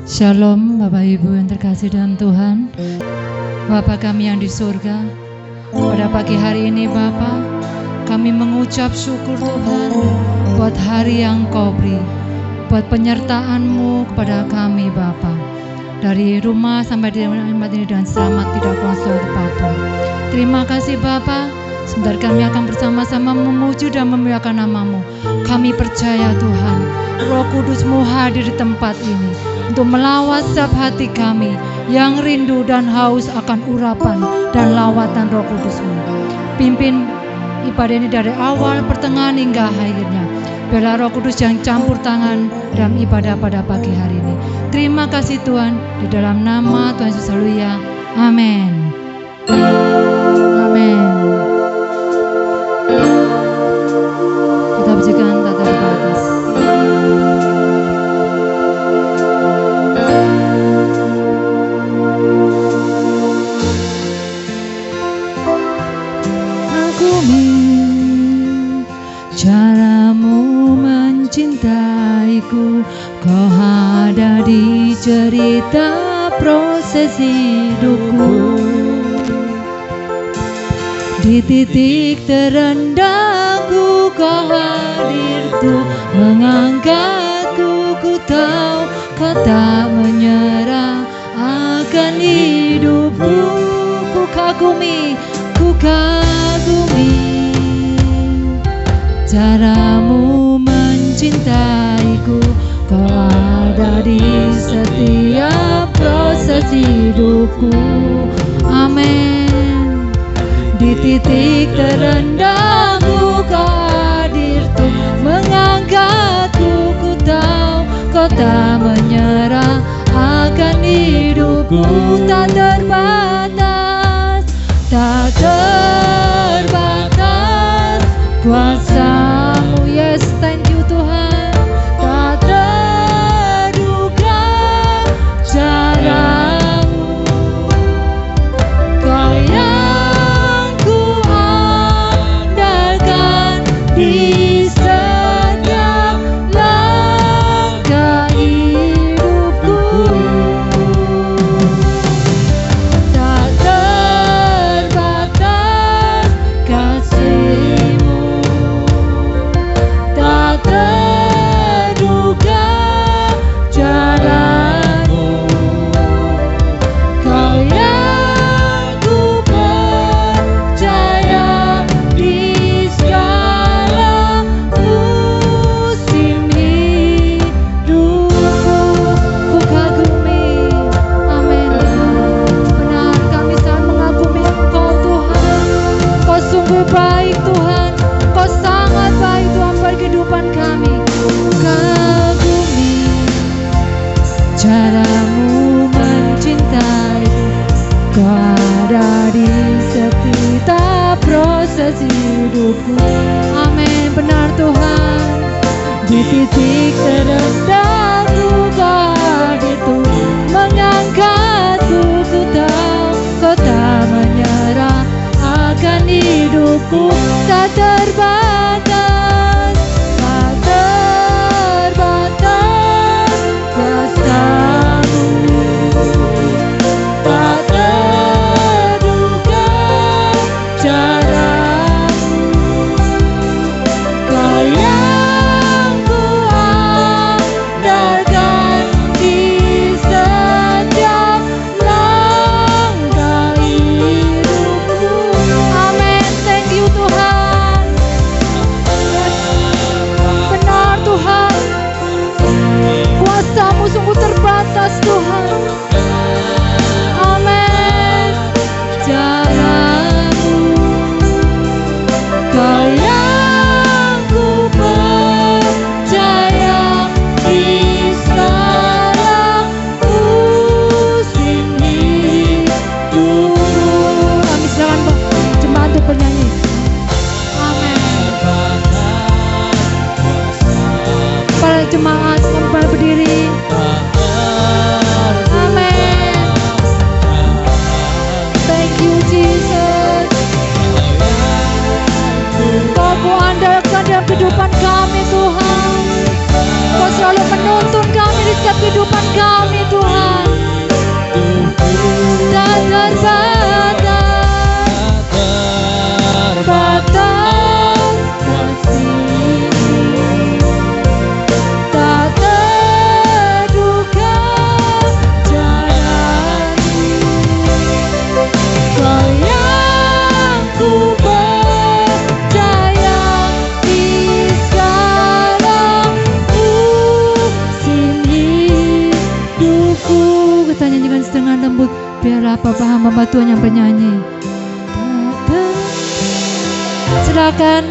Shalom Bapak Ibu yang terkasih dalam Tuhan, Bapa kami yang di surga. Pada pagi hari ini Bapa, kami mengucap syukur Tuhan buat hari yang Kau beri, buat penyertaan-Mu kepada kami Bapa. Dari rumah sampai di tempat ini dengan selamat, tidak kurang suatu apapun. Terima kasih Bapa. Sebentar kami akan bersama-sama memuji dan memuliakan nama-Mu. Kami percaya Tuhan, Roh Kudus-Mu hadir di tempat ini untuk melawat setiap hati kami yang rindu dan haus akan urapan dan lawatan Roh Kudus-Mu. Pimpin ibadah ini dari awal, pertengahan hingga akhirnya. Biarlah Roh Kudus yang campur tangan dalam ibadah pada pagi hari ini. Terima kasih Tuhan, di dalam nama Tuhan Yesus, haleluya. Amin. Amin. Kita pujikan tak terbatas. Caramu mencintaiku, Kau ada di cerita proses hidupku. Di titik terendahku Kau hadir tuh mengangkatku. Ku tahu Kau tak menyerah akan hidupku. Ku kagumi caramu mencintaiku, Kau ada di setiap proses hidupku. Amin. Di titik terendahku Kau hadir tuh mengangkatku. Ku tahu Kau tak menyerah akan hidupku. Tak terbatas, tak terbatas kuasa-Mu, yes, thank you Tuhan. Tak terduga cara-Mu, Kau yang ku andalkan di setiap langkah hidupku. Tak terbatas kasih-Mu, tak terduga cara-Mu, Kau yang ku percaya di segala musim hidupku. Ku kagumi, amin. Benar, kami sangat mengagumi Engkau Tuhan. Kau sungguh baik Tuhan, Kau sangat baik Tuhan bagi kehidupan kami. Kagumi caramu mencintai, Kau ada di setiap proses hidupku. Amin, benar Tuhan. Di titik terendahku Kau hadir tuh mengangkatku. Ku tahu Kau tak menyerah akan hidupku. Tak terbatas, tak terbatas kuasa-Mu, tak terduga cara-Mu, Kau yang ku andalkan di setiap langkah hidupku. Amin, thank you Tuhan. Benar Tuhan, kuasa-Mu sungguh terbatas Tuhan. Amin. Cara-Mu, Kau yang ku percaya di segala musim hidupku. Amin, silakan jemaat untuk bernyanyi. Amin. Para jemaat sampai berdiri. tulis dengan lembut. Biarlah Bapa hamba Tuhan yang bernyanyi. Silakan.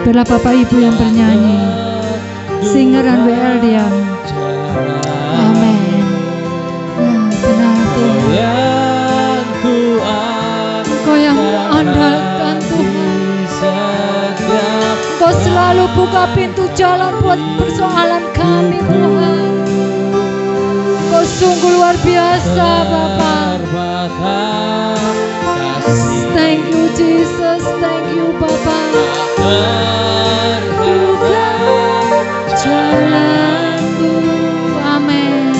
Biarlah Bapak Ibu yang bernyanyi. Singeran WL diam. Amin. Benar Tuhan. Engkau yang andalkan Tuhan. Engkau selalu buka pintu jalan buat persoalan kami Tuhan. Engkau sungguh luar biasa Bapak. Thank you Jesus, thank you Bapak. Buka jalanku, amin.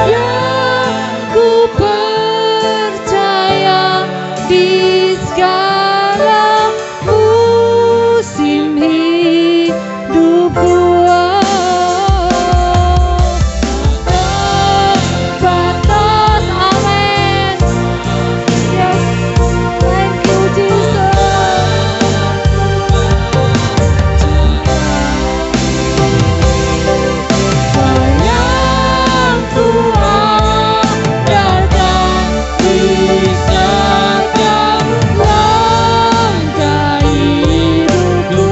Yang ku percaya di segala musim hidupku. Batas, amin. Yes, thank you Jesus. Sayangku andalkan di setiap langkah hidupku.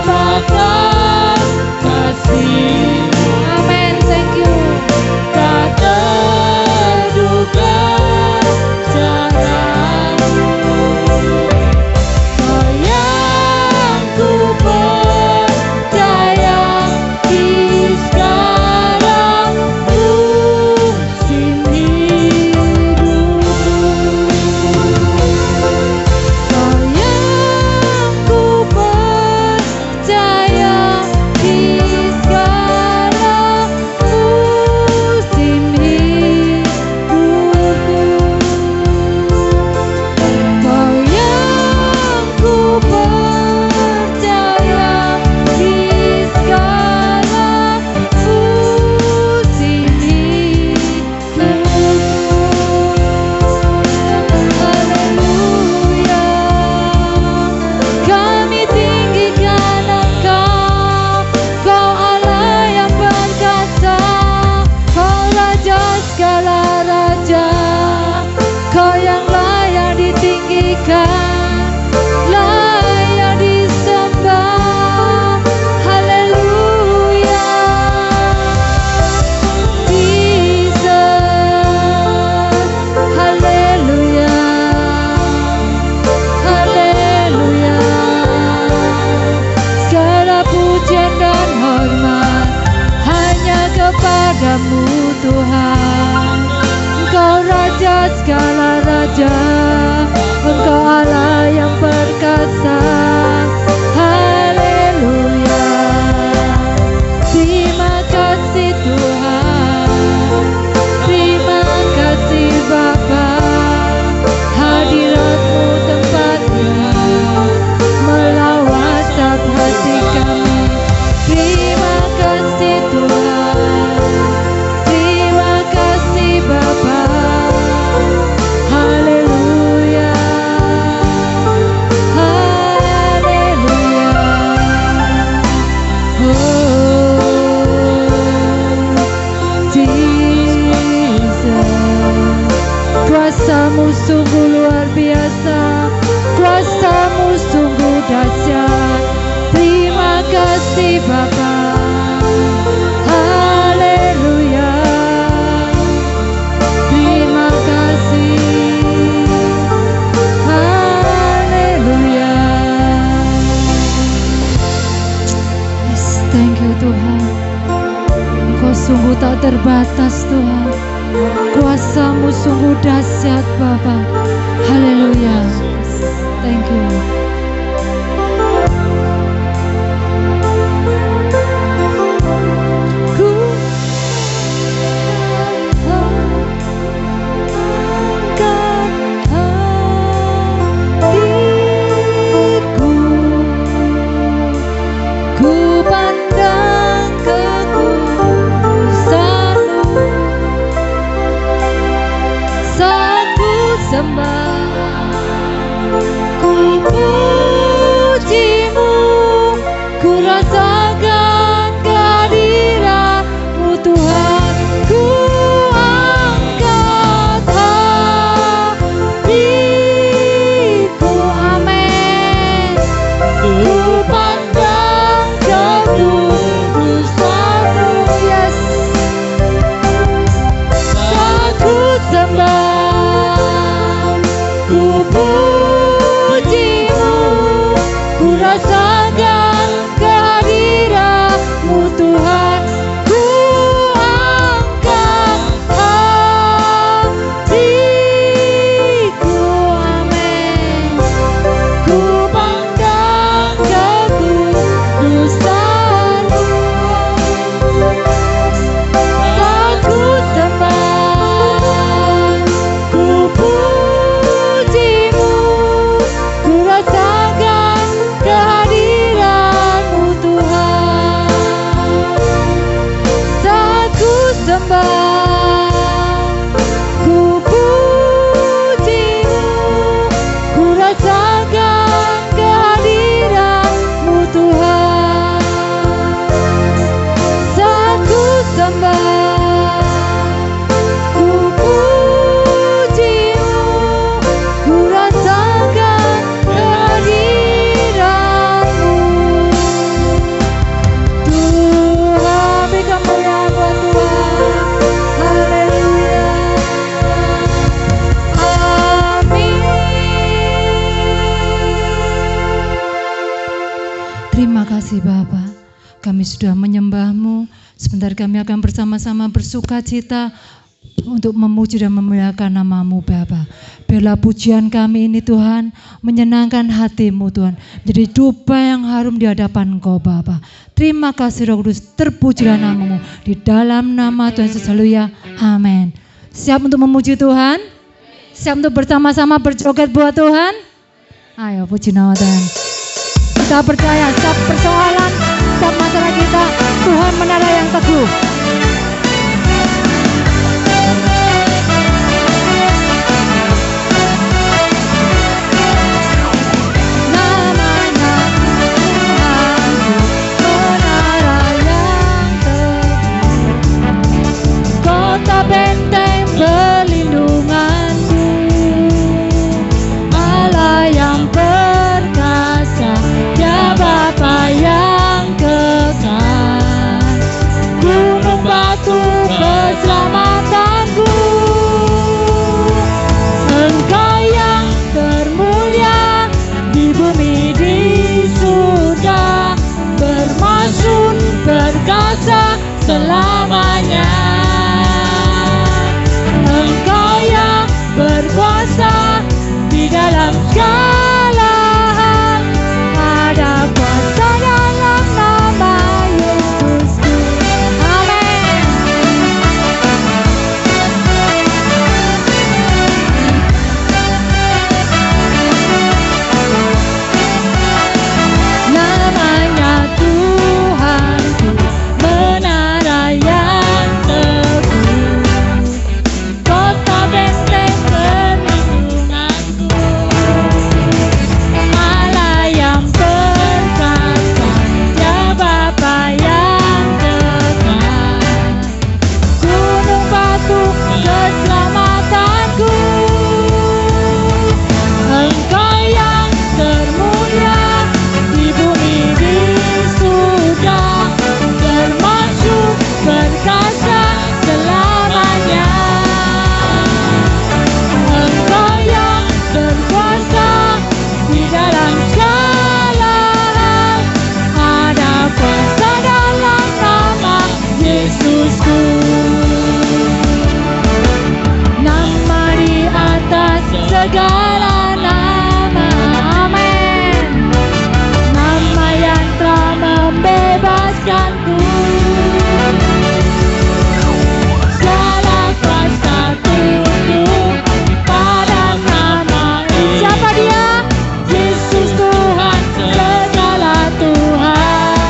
Terbatas kasih, amin, thank you. Tak terduga caranya. Sayangku percaya di segala musim hidupku. Sayangku percaya di segala musim hidupku. Kau yang ku percaya di segala musim hidupku. Haleluya. Kami tinggikan Engkau, Kau Allah yang perkasa, Kau Raja segala raja, Kau yang layak ditinggikan, layak disembah. Haleluya. Jesus. Haleluya. Haleluya. Segala pujian dan hormat hanya kepadamu Tuhan. Engkau Raja segala raja, Engkau Allah yang perkasa. Haleluya. Terima kasih Tuhan, terima kasih Bapa. Hadirat-Mu tempatnya melawat setiap hati kami. Terima kasih Tuhan, terima kasih Bapa. Haleluya. Haleluya. Oh Jesus, kuasa-Mu sungguh luar biasa, kuasa-Mu sungguh dahsyat. Terima kasih Bapa. Haleluya. Terima kasih. Haleluya. Yes, thank you Tuhan. Engkau sungguh tak terbatas Tuhan. Kuasa-Mu sungguh dahsyat Bapa. Haleluya. Thank you. Ku angkat hatiku, ku pandang kekudusan-Mu saat ku sembah. Kami sudah menyembah-Mu. Sebentar kami akan bersama-sama bersukacita untuk memuji dan memuliakan nama-Mu Bapa. Biarlah pujian kami ini Tuhan menyenangkan hati-Mu Tuhan. Jadi dupa yang harum di hadapan Engkau Bapa. Terima kasih Roh Kudus, terpujilah nama-Mu. Di dalam nama Tuhan Yesus, haleluya, amin. Siap untuk memuji Tuhan? Siap untuk bersama-sama berjoget buat Tuhan? Ayo puji nama Tuhan. Kita percaya setiap persoalan, setiap masalah kita, Tuhan menara yang teguh. Benteng perlindunganku, Allah yang perkasa, Dia Bapa yang kekal, gunung batu keselamatanku, Engkau yang termulia di bumi di surga, bermaksud perkasa selamanya. Engkau yang berkuasa di dalam segala hal, ada kuasa dalam nama Yesusku. Amin. Namanya Tuhanku, menara yang teguh, kota benteng perlindunganku, Allah yang perkasa, Dia Bapa yang kekal, gunung batu keselamatanku, Engkau yang termulia di bumi di surga, termasuk perkasa selamanya. Engkau yang berkuasa di dalam segala hal, ada kuasa dalam nama Yesusku. Nama di atas segala nama, amin. Nama yang telah membebaskanku, segala kuasa tunduk pada nama ini. Siapa Dia? Yesus Tuhan, segala Tuhan.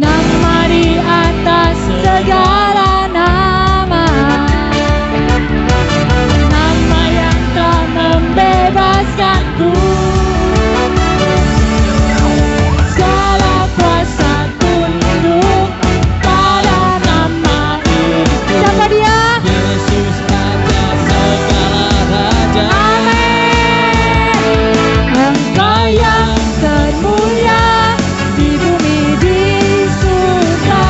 Nama di atas segala nama, nama yang telah membebaskanku, segala kuasa tunduk pada nama ini. Siapa Dia? Yesus Raja segala raja. Amin. Engkau yang termulia di bumi di surga,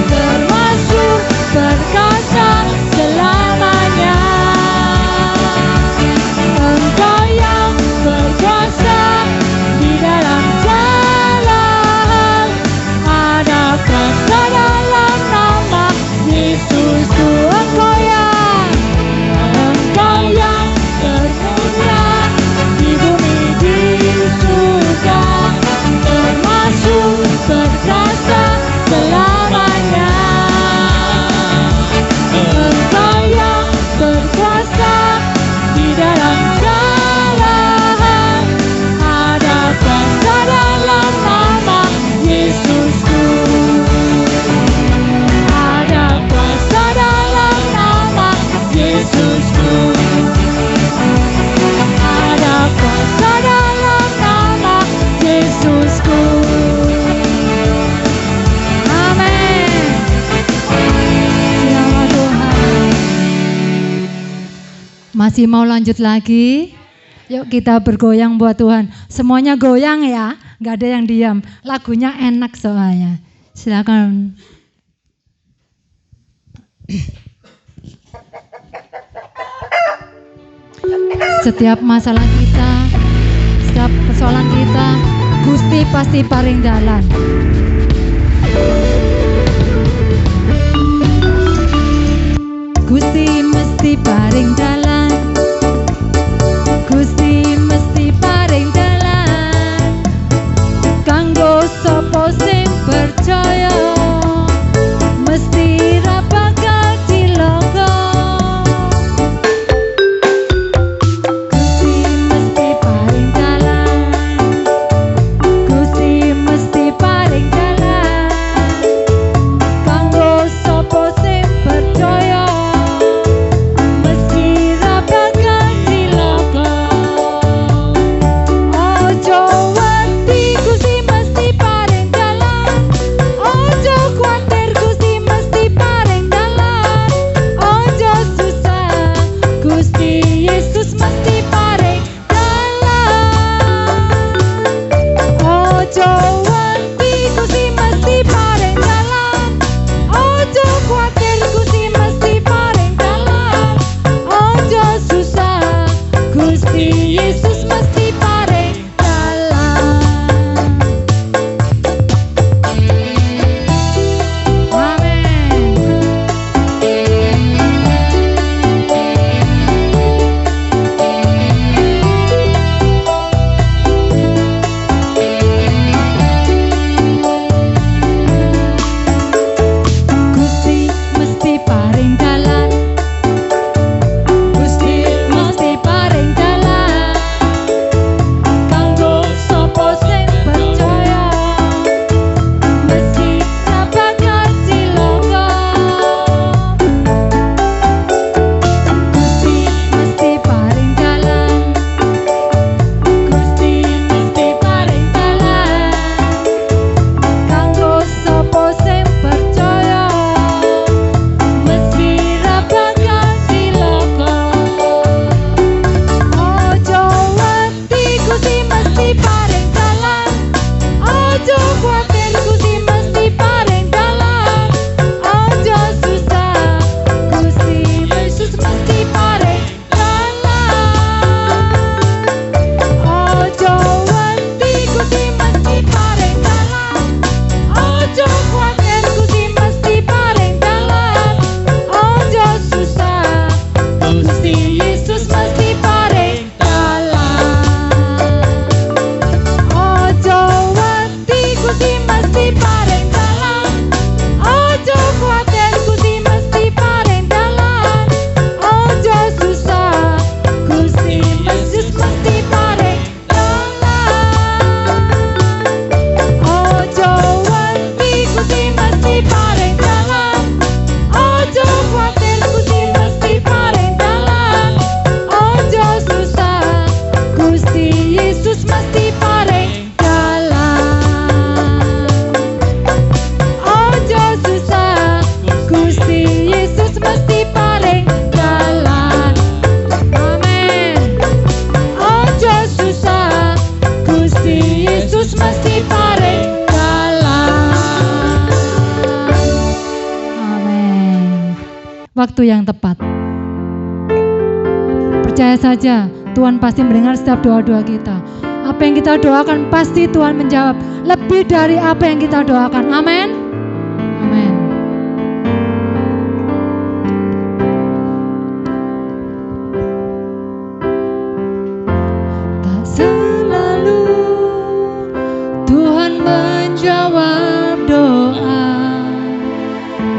termasuk perkasa selamanya. Engkau yang berkuasa di dalam segala hal, ada kuasa dalam nama Yesusku. Engkau yang termulia di bumi di surga, termasuk perkasa selamanya. Engkau yang berkuasa di dalam segala hal, ada kuasa dalam nama Yesusku. Ada kuasa dalam nama Yesusku. Ada kuasa dalam nama Yesusku. Amin. Nama Tuhan. Masih mau lanjut lagi? Yuk kita bergoyang buat Tuhan. Semuanya goyang ya, nggak ada yang diam. Lagunya enak soalnya. Silakan. Setiap masalah kita, setiap persoalan kita, Gusti pasti paring dalan. Gusti mesti paring dalan. Gusti mesti paring dalan. Kanggo sapa sing percaya mesti ra bakal cilaka. Gusti mesti paring dalan. Gusti mesti paring dalan. Kanggo sapa sing percaya mesti ra bakal cilaka. Ojo wedi Gusti mesti paring dalan. Ojo kuatir Gusti mesti paring dalan. Ojo susah Gusti Yesus mesti paring dalan. Ojo wedi Gusti mesti paring dalan. Ojo kuatir Gusti mesti paring dalan. Ojo susah Gusti Yesus mesti paring dalan. Gusti mesti paring dalan. Gusti mesti paring dalan. Kanggo sapa sing percaya mesti ra bakal cilaka. Gusti mesti paring dalan. Gusti mesti paring dalan. Kanggo sapa sing percaya mesti ra bakal cilaka. Ojo wedi Gusti mesti paring dalan. Ojo kuatir Gusti mesti paring dalan. Ojo susah Gusti Yesus mesti paring dalan. Ojo wedi Gusti mesti paring dalan. Ojo kuatir Gusti mesti paring dalan. Ojo susah Gusti Yesus mesti paring dalan. Ojo wedi Gusti mesti paring dalan. Ojo kuatir Gusti mesti paring dalan. Ojo susah Gusti Yesus mesti paring dalan. Ojo wedi Gusti mesti paring dalan. Ojo kuatir Gusti mesti paring dalan. Ojo susah Gusti Yesus mesti paring dalan. Ojo susah Gusti Yesus mesti paring dalan. Amin. Ojo susah Gusti Yesus mesti paring dalan. Amin. Waktu yang tepat. Percaya saja Tuhan pasti mendengar setiap doa-doa kita. Apa yang kita doakan pasti Tuhan menjawab lebih dari apa yang kita doakan. Amin. Amin. Tak selalu Tuhan menjawab doa.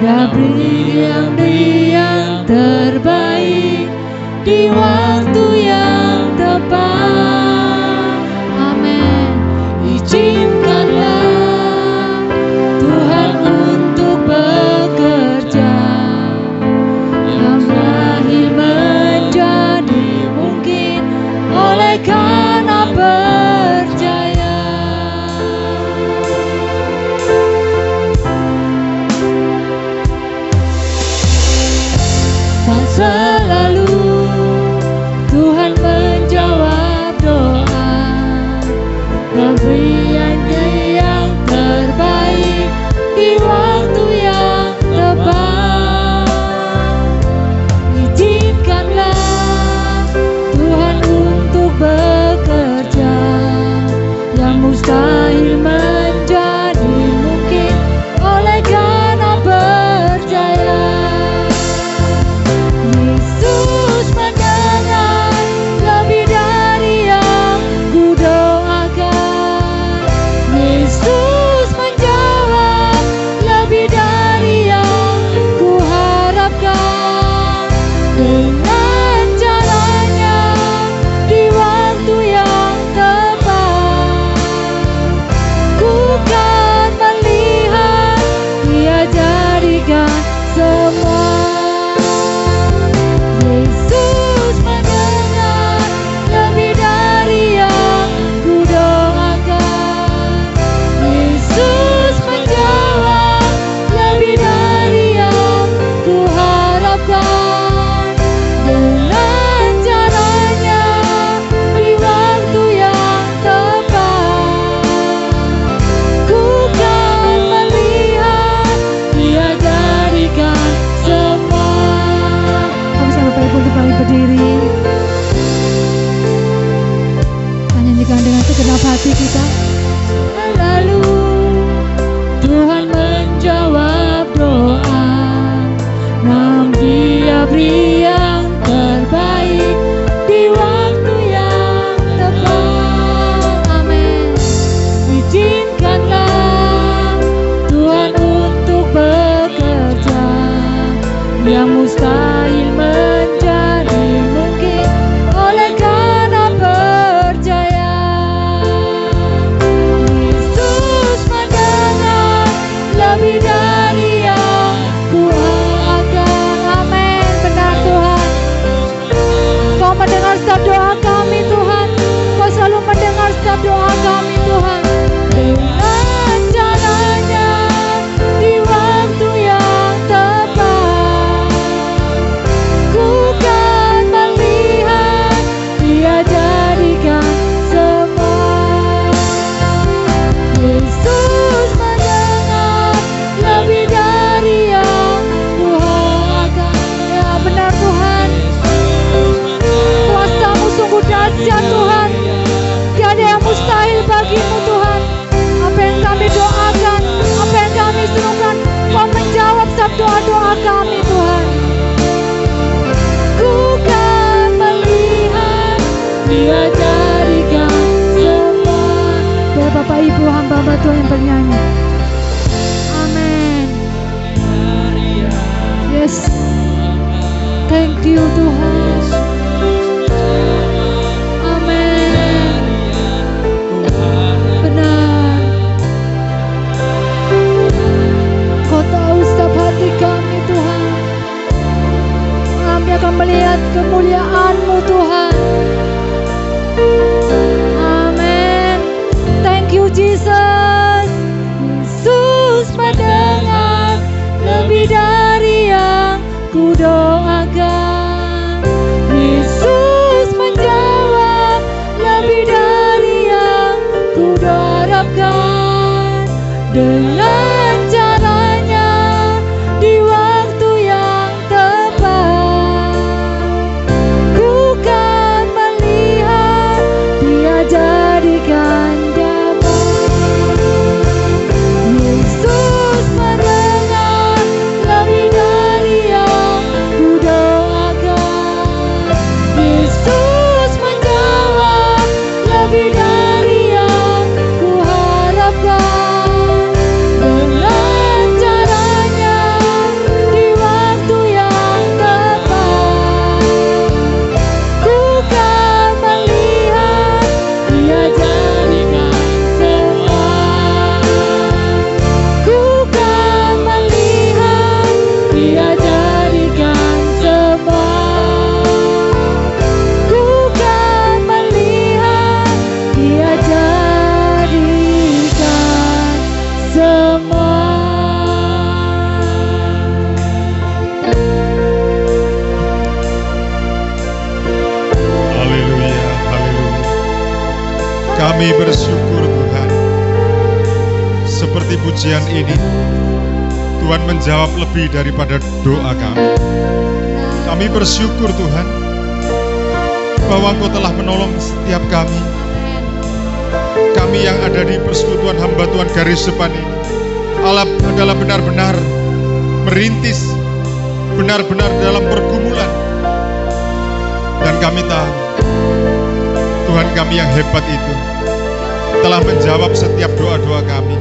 Dia beri yang terbaik di waktu yang tepat. Amin. Izinkanlah Tuhan untuk bekerja. Yang mustahil menjadi mungkin oleh karena percaya. Tak selalu Tuhan menjawab doa. Pemberian yang terbaik di waktu yang tepat. Izinkanlah Tuhan untuk bekerja. pujikan dengan segenap hati kita. Lalu Tuhan menjawab doa, nam Dia beri yang terbaik di waktu yang tepat. Amin. Izinkanlah Tuhan untuk bekerja, yang mustahil menjadi mungkin oleh karena percaya. Yesus mendengar lebih dari yang kuharapkan. Amin. Benar Tuhan. Kau mendengar setiap doa kami Tuhan. Kau selalu mendengar setiap doa kami Tuhan. Dengan caranya di waktu yang tepat, ku kan melihat Dia jadikan semua. Yesus mendengar lebih dari yang kuharapkan. Ya benar Tuhan. Kuasa-Mu sungguh dahsyat Tuhan. Tiada yang mustahil bagimu Tuhan. Apa yang kami doakan, apa yang kami serukan, Kau menjawab setiap doa-doa kami Tuhan. Ku kan melihat Dia jadikan semua. Biar Bapak Ibu hamba-hamba Tuhan yang bernyanyi. Amin. Yes. Thank you Tuhan. Amin. Benar. Kau tahu setiap hati kami Tuhan. Kami akan melihat kemuliaan-Mu Tuhan. Amin. Thank you Jesus. Yesus mendengar lebih dari yang ku doakan. Yesus menjawab lebih dari yang ku harapkan. Dengan caranya di waktu yang tepat, ku kan melihat Dia jadikan damai. Yesus mendengar lebih dari yang ku doakan. Yesus menjawab lebih dari yang ku harapkan. Dengan caranya di waktu yang tepat, ku kan melihat Dia jadikan semua. Ku kan melihat Dia jadikan semua. Ku kan melihat Dia jadikan semua. Haleluya, haleluya. Kami bersyukur Tuhan. Seperti pujian ini, Tuhan menjawab lebih daripada doa kami. Kami bersyukur Tuhan, bahwa Engkau telah menolong setiap kami. Kami yang ada di persekutuan hamba Tuhan Garis Depan ini, Allah adalah benar-benar merintis, benar-benar dalam pergumulan. Dan kami tahu, Tuhan kami yang hebat itu telah menjawab setiap doa-doa kami.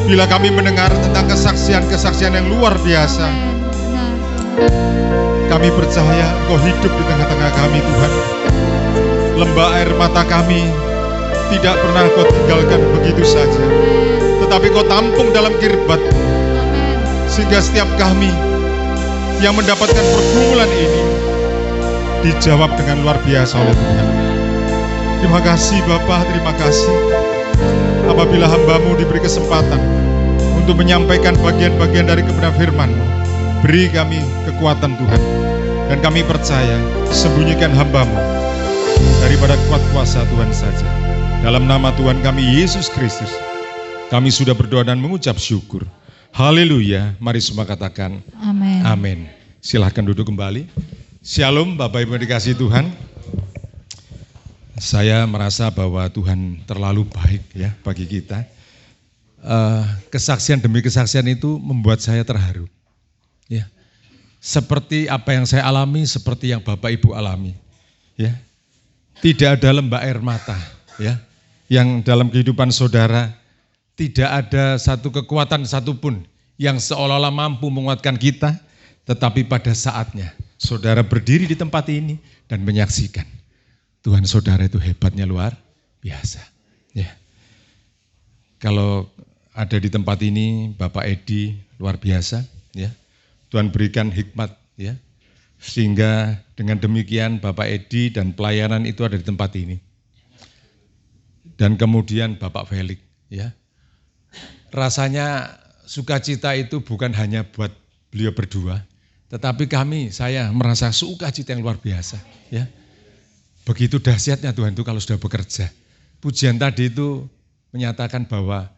Bila kami mendengar tentang kesaksian-kesaksian yang luar biasa, kami percaya Engkau hidup di tengah-tengah kami Tuhan. Lembah air mata kami tidak pernah Kau tinggalkan begitu saja, tetapi Kau tampung dalam kirbat, sehingga setiap kami yang mendapatkan pergumulan ini dijawab dengan luar biasa oleh Tuhan. Terima kasih Bapa, terima kasih apabila hamba-Mu diberi kesempatan untuk menyampaikan bagian-bagian dari kebenaran firman-Mu. Beri kami kekuatan Tuhan, dan kami percaya sembunyikan hamba-Mu daripada kuat kuasa Tuhan saja. Dalam nama Tuhan kami Yesus Kristus, kami sudah berdoa dan mengucap syukur. Haleluya. Mari semua katakan Amin. amin. Silahkan duduk kembali. Shalom Bapak Ibu yang dikasihi Tuhan. Saya merasa bahwa Tuhan terlalu baik ya bagi kita. Kesaksian demi kesaksian itu membuat saya terharu. Ya, seperti apa yang saya alami, seperti yang Bapak Ibu alami. Ya, tidak ada lembah air mata. Ya, yang dalam kehidupan saudara tidak ada satu kekuatan satupun yang seolah-olah mampu menguatkan kita, tetapi pada saatnya saudara berdiri di tempat ini dan menyaksikan. Tuhan saudara itu hebatnya luar biasa. Ya. Kalau ada di tempat ini Bapak Edi luar biasa, ya. Tuhan berikan hikmat, ya. Sehingga dengan demikian Bapak Edi dan pelayanan itu ada di tempat ini. Dan kemudian Bapak Felix, ya. Rasanya sukacita itu bukan hanya buat beliau berdua, tetapi saya merasa sukacita yang luar biasa, ya. Begitu dahsyatnya Tuhan itu kalau sudah bekerja. Pujian tadi itu menyatakan bahwa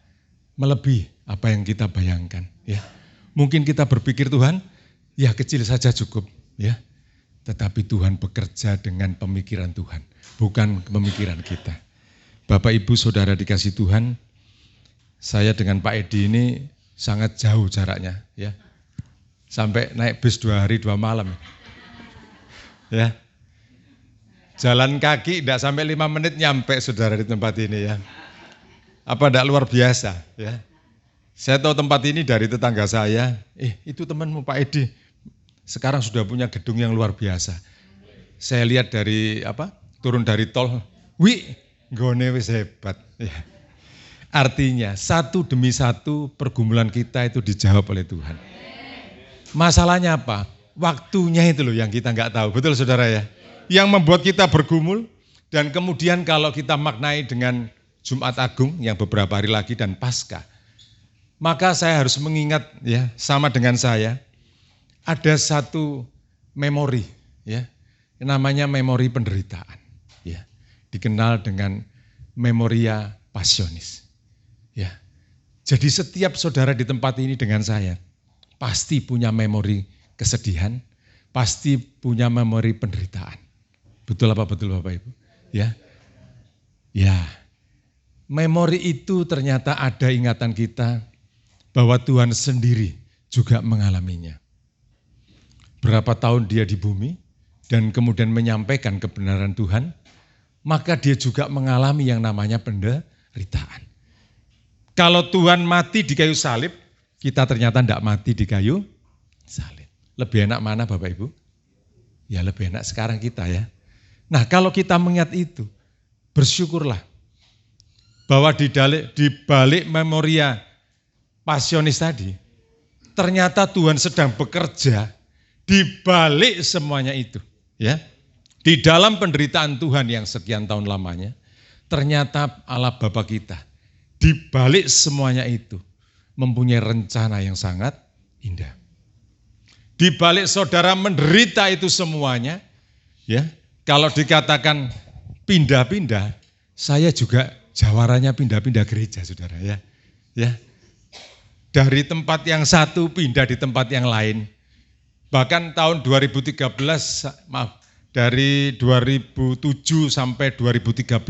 melebihi apa yang kita bayangkan, ya. Mungkin kita berpikir Tuhan, ya kecil saja cukup, ya. Tetapi Tuhan bekerja dengan pemikiran Tuhan, bukan pemikiran kita. Bapak Ibu Saudara dikasih Tuhan, saya dengan Pak Edi ini sangat jauh jaraknya, ya. Sampai naik bis 2 hari 2 malam. Ya. Jalan kaki tidak sampai 5 menit nyampe saudara di tempat ini, ya. Apa tidak luar biasa, ya. Saya tahu tempat ini dari tetangga saya, itu temanmu Pak Edi, sekarang sudah punya gedung yang luar biasa. Saya lihat dari turun dari tol, gone wis hebat, ya. Artinya satu demi satu pergumulan kita itu dijawab oleh Tuhan. Masalahnya apa? Waktunya itu loh yang kita nggak tahu, betul saudara ya? Yang membuat kita bergumul dan kemudian kalau kita maknai dengan Jumat Agung yang beberapa hari lagi dan Paskah, maka saya harus mengingat ya sama dengan saya ada satu memori ya namanya memori penderitaan ya dikenal dengan memoria passionis ya. Jadi setiap saudara di tempat ini dengan saya pasti punya memori kesedihan, pasti punya memori penderitaan. Betul apa betul Bapak Ibu? Ya. Ya. Memori itu ternyata ada ingatan kita bahwa Tuhan sendiri juga mengalaminya. Berapa tahun dia di bumi dan kemudian menyampaikan kebenaran Tuhan, maka dia juga mengalami yang namanya penderitaan. Kalau Tuhan mati di kayu salib, kita ternyata tidak mati di kayu salib. Lebih enak mana Bapak Ibu? Ya lebih enak sekarang kita ya. Nah kalau kita mengingat itu, bersyukurlah bahwa di balik memoria passionis tadi, ternyata Tuhan sedang bekerja di balik semuanya itu. Ya, di dalam penderitaan Tuhan yang sekian tahun lamanya, ternyata Allah Bapa kita di balik semuanya itu mempunyai rencana yang sangat indah. Di balik saudara menderita itu semuanya, ya. Kalau dikatakan pindah-pindah, saya juga jawarannya pindah-pindah gereja, saudara ya. Ya, dari tempat yang satu pindah di tempat yang lain. Bahkan tahun 2013, dari 2007 sampai 2013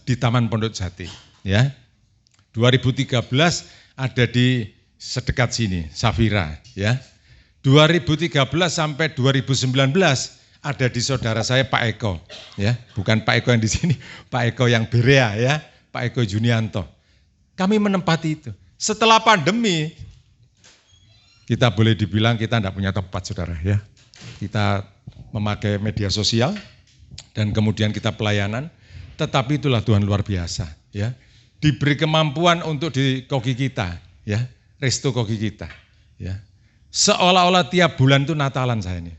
di Taman Pondok Jati. Ya, 2013 ada di sedekat sini, Safira. Ya, 2013 sampai 2019. Ada di saudara saya Pak Eko, ya, bukan Pak Eko yang di sini, Pak Eko yang Berea, ya, Pak Eko Junianto. Kami menempati itu. Setelah pandemi, kita boleh dibilang kita tidak punya tempat, saudara, ya. Kita memakai media sosial dan kemudian kita pelayanan, tetapi itulah Tuhan luar biasa, ya. Diberi kemampuan untuk di koki kita, ya, resto koki kita, ya. Seolah-olah tiap bulan itu Natalan saya ini.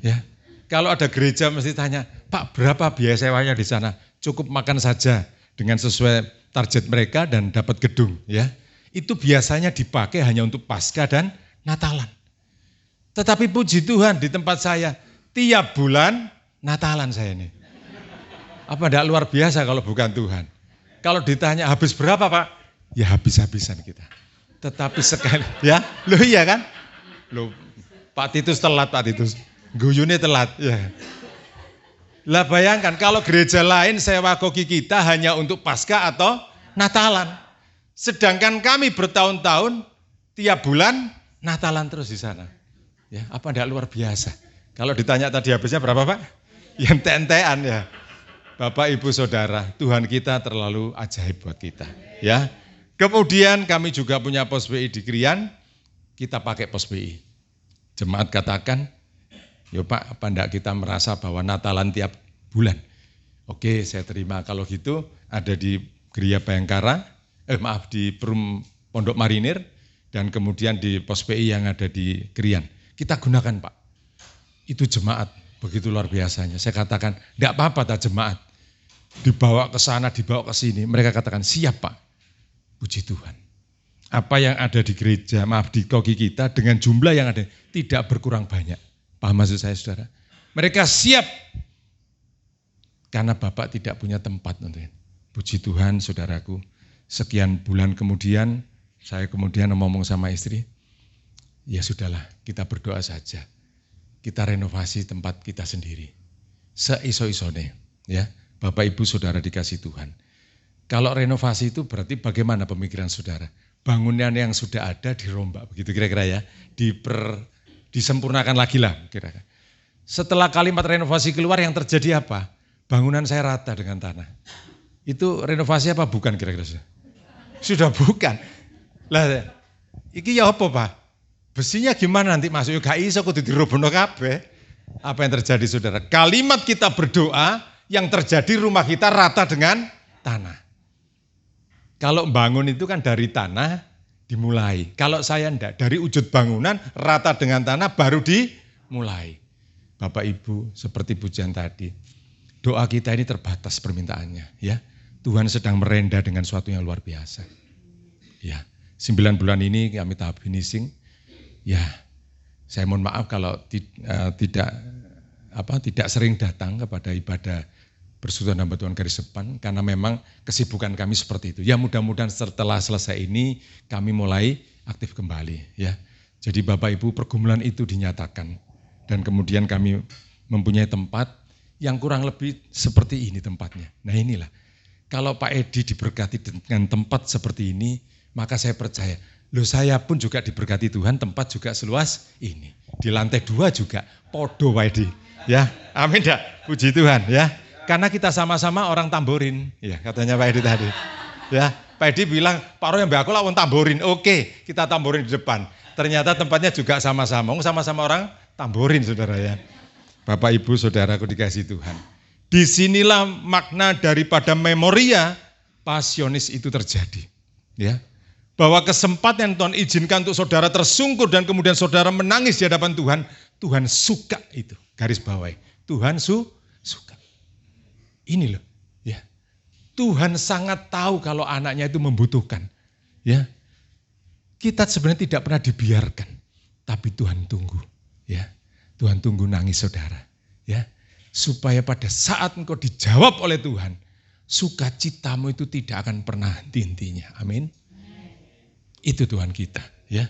Ya, kalau ada gereja mesti tanya, Pak berapa biaya sewanya di sana? Cukup makan saja dengan sesuai target mereka dan dapat gedung. Ya, itu biasanya dipakai hanya untuk Paskah dan Natalan. Tetapi puji Tuhan di tempat saya tiap bulan Natalan saya ini. Apa tidak luar biasa kalau bukan Tuhan? Kalau ditanya habis berapa Pak? Ya habis-habisan kita. Tetapi sekali, ya, loh iya kan? Loh Pak Titus telat Pak Titus. Guyune telat, ya. Lah bayangkan kalau gereja lain sewa koki kita hanya untuk Paskah atau Natalan. Sedangkan kami bertahun-tahun tiap bulan Natalan terus di sana. Ya, apa enggak luar biasa? Kalau ditanya tadi habisnya berapa, Pak? Yang ente-entean ya. Bapak, Ibu, Saudara, Tuhan kita terlalu ajaib buat kita, ya. Kemudian kami juga punya pos BI di Krian, kita pakai pos BI. Jemaat katakan, "Yo Pak, apa enggak kita merasa bahwa Natalan tiap bulan?" Oke, saya terima. Kalau gitu ada di Gereja Bayangkara, di Perum Pondok Marinir, dan kemudian di pos BI yang ada di Krian. Kita gunakan, Pak. Itu jemaat, begitu luar biasanya. Saya katakan, enggak apa-apa tak jemaat. Dibawa ke sana, dibawa ke sini. Mereka katakan, siap Pak. Puji Tuhan. Apa yang ada di gereja, di koki kita dengan jumlah yang ada, tidak berkurang banyak. Paham maksud saya, saudara? Mereka siap. Karena Bapak tidak punya tempat. Puji Tuhan, saudaraku. Sekian bulan kemudian, saya kemudian ngomong sama istri, ya sudahlah, kita berdoa saja. Kita renovasi tempat kita sendiri. Seiso-isone, ya. Bapak, Ibu, Saudara dikasih Tuhan. Kalau renovasi itu berarti bagaimana pemikiran saudara? Bangunan yang sudah ada dirombak, begitu kira-kira ya. Disempurnakan lagi lah kira-kira. Setelah kalimat renovasi keluar yang terjadi apa? Bangunan saya rata dengan tanah. Itu renovasi apa bukan kira-kira? Sudah bukan. Lah, iki ya apa Pak? Besinya gimana nanti masuk? Gak iso kudu dirobohno kabeh. Apa yang terjadi saudara? Kalimat kita berdoa, yang terjadi rumah kita rata dengan tanah. Kalau bangun itu kan dari tanah dimulai. Kalau saya enggak, dari wujud bangunan rata dengan tanah baru dimulai. Bapak Ibu, seperti pujian tadi, doa kita ini terbatas permintaannya. Ya, Tuhan sedang merenda dengan suatu yang luar biasa. Ya, 9 bulan ini kami tahap finishing. Ya, saya mohon maaf kalau tidak sering datang kepada ibadah Persekutuan Hamba Tuhan Garis Depan karena memang kesibukan kami seperti itu. Ya mudah-mudahan setelah selesai ini kami mulai aktif kembali ya. Jadi Bapak Ibu pergumulan itu dinyatakan dan kemudian kami mempunyai tempat yang kurang lebih seperti ini tempatnya. Nah inilah kalau Pak Edi diberkati dengan tempat seperti ini maka saya percaya saya pun juga diberkati Tuhan tempat juga seluas ini. Di lantai 2 juga podo Pak Edi ya. Amin dah. Puji Tuhan ya. Karena kita sama-sama orang Tamborin, ya katanya Pak Edi tadi. Ya, Pak Edi bilang, Pak Roy yang aku lawan Tamborin, oke kita Tamborin di depan. Ternyata tempatnya juga sama-sama orang Tamborin saudara ya. Bapak Ibu saudaraku dikasih Tuhan. Disinilah makna daripada memoria pasionis itu terjadi. Ya, bahwa kesempatan yang Tuhan izinkan untuk saudara tersungkur dan kemudian saudara menangis di hadapan Tuhan, Tuhan suka itu, garis bawahi. Tuhan suka. Ini loh, ya. Tuhan sangat tahu kalau anaknya itu membutuhkan, ya. Kita sebenarnya tidak pernah dibiarkan, tapi Tuhan tunggu, ya. Tuhan tunggu nangis saudara, ya. Supaya pada saat engkau dijawab oleh Tuhan, sukacitamu itu tidak akan pernah henti-hentinya. Amin. Itu Tuhan kita, ya.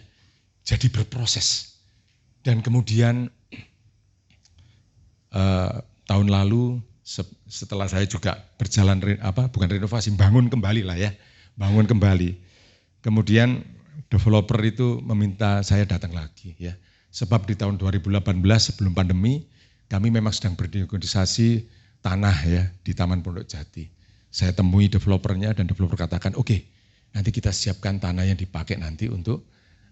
Jadi berproses. Dan kemudian tahun lalu setelah saya juga berjalan bukan renovasi, bangun kembali lah ya, bangun kembali. Kemudian developer itu meminta saya datang lagi ya. Sebab di tahun 2018 sebelum pandemi kami memang sedang bernegosiasi tanah ya di Taman Pondok Jati. Saya temui developernya dan developer katakan, oke, nanti kita siapkan tanah yang dipakai nanti untuk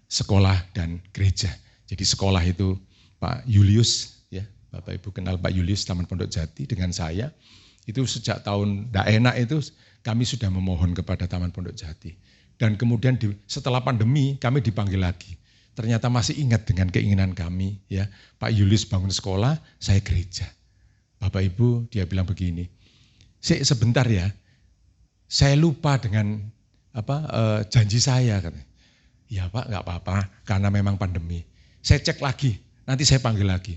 sekolah dan gereja. Jadi sekolah itu Pak Julius ya. Bapak Ibu kenal Pak Julius Taman Pondok Jati dengan saya, itu sejak tahun ndak enak itu kami sudah memohon kepada Taman Pondok Jati. Dan kemudian setelah pandemi kami dipanggil lagi. Ternyata masih ingat dengan keinginan kami ya. Pak Julius bangun sekolah, saya gereja. Bapak Ibu dia bilang begini, sebentar ya, saya lupa dengan janji saya. Katanya. Ya Pak gak apa-apa karena memang pandemi. Saya cek lagi, nanti saya panggil lagi.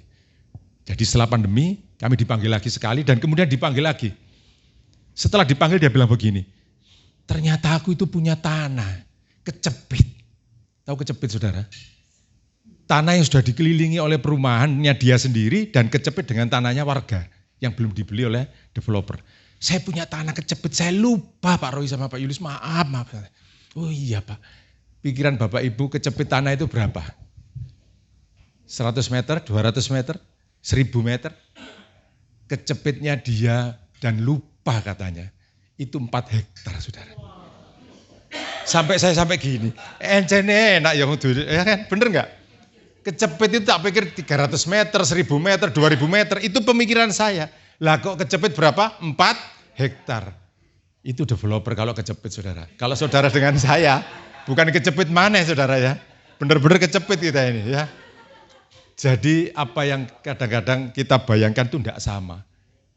Jadi setelah pandemi kami dipanggil lagi sekali dan kemudian dipanggil lagi. Setelah dipanggil dia bilang begini, ternyata aku itu punya tanah, kecepit. Tahu kecepit saudara? Tanah yang sudah dikelilingi oleh perumahannya dia sendiri dan kecepit dengan tanahnya warga yang belum dibeli oleh developer. Saya punya tanah kecepit, saya lupa Pak Roy sama Pak Yulius, maaf. Oh iya Pak, pikiran Bapak Ibu kecepit tanah itu berapa? 100 meter, 200 meter, 1000 meter? Kecepitnya dia dan lupa katanya, itu 4 hektar saudara. Sampai gini, encene enak ya kan, bener gak? Kecepit itu tak pikir 300 meter, 1000 meter, 2000 meter, itu pemikiran saya. Lah kok kecepit berapa? 4 hektar. Itu developer kalau kecepit saudara. Kalau saudara dengan saya, bukan kecepit mana saudara ya. Benar-benar kecepit kita ini ya. Jadi apa yang kadang-kadang kita bayangkan itu tidak sama.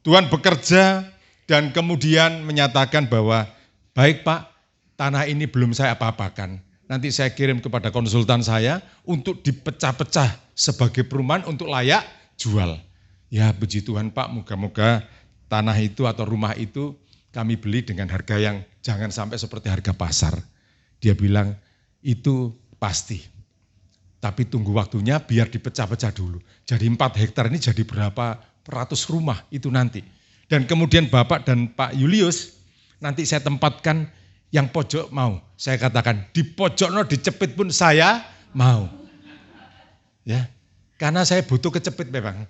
Tuhan bekerja dan kemudian menyatakan bahwa, baik Pak, tanah ini belum saya apa-apakan. Nanti saya kirim kepada konsultan saya untuk dipecah-pecah sebagai perumahan untuk layak jual. Ya puji Tuhan Pak, moga-moga tanah itu atau rumah itu kami beli dengan harga yang jangan sampai seperti harga pasar. Dia bilang itu pasti. Tapi tunggu waktunya biar dipecah-pecah dulu. Jadi 4 hektar ini jadi berapa ratus rumah itu nanti. Dan kemudian Bapak dan Pak Julius nanti saya tempatkan yang pojok mau. Saya katakan di pojok dicepit pun saya mau. Ya, karena saya butuh kecepit memang.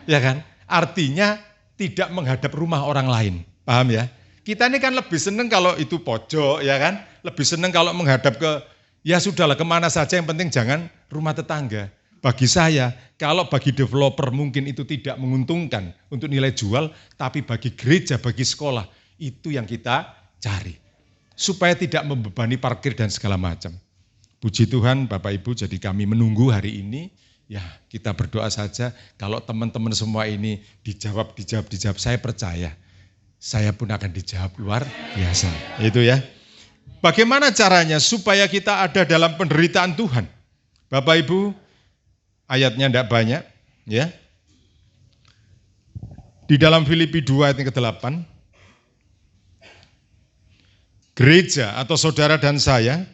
Ya kan? Artinya tidak menghadap rumah orang lain. Paham ya? Kita ini kan lebih seneng kalau itu pojok, ya kan? Lebih seneng kalau menghadap ke, ya sudahlah kemana saja yang penting jangan rumah tetangga. Bagi saya, kalau bagi developer mungkin itu tidak menguntungkan untuk nilai jual, tapi bagi gereja, bagi sekolah, itu yang kita cari. Supaya tidak membebani parkir dan segala macam. Puji Tuhan Bapak Ibu, jadi kami menunggu hari ini, ya kita berdoa saja kalau teman-teman semua ini dijawab, saya percaya saya pun akan dijawab luar biasa. Itu ya. Bagaimana caranya supaya kita ada dalam penderitaan Tuhan? Bapak Ibu, ayatnya tidak banyak ya. Di dalam Filipi 2 ayat yang ke-8, gereja atau saudara dan saya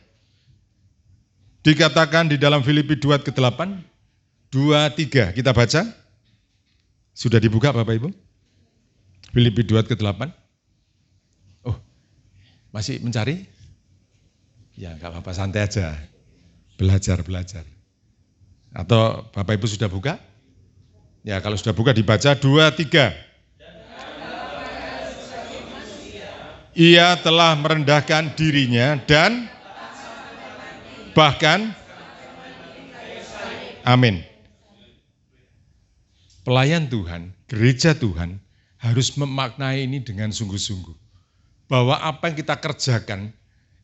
dikatakan di dalam Filipi 2 ayat ke-8, 2, 3 kita baca. Sudah dibuka Bapak Ibu? Filipi 2 ayat ke-8. Oh, masih mencari? Ya enggak apa-apa, santai aja. Belajar. Atau Bapak Ibu sudah buka? Ya kalau sudah buka dibaca 2, 3. Ia telah merendahkan dirinya dan bahkan, amin. Pelayan Tuhan, gereja Tuhan harus memaknai ini dengan sungguh-sungguh. Bahwa apa yang kita kerjakan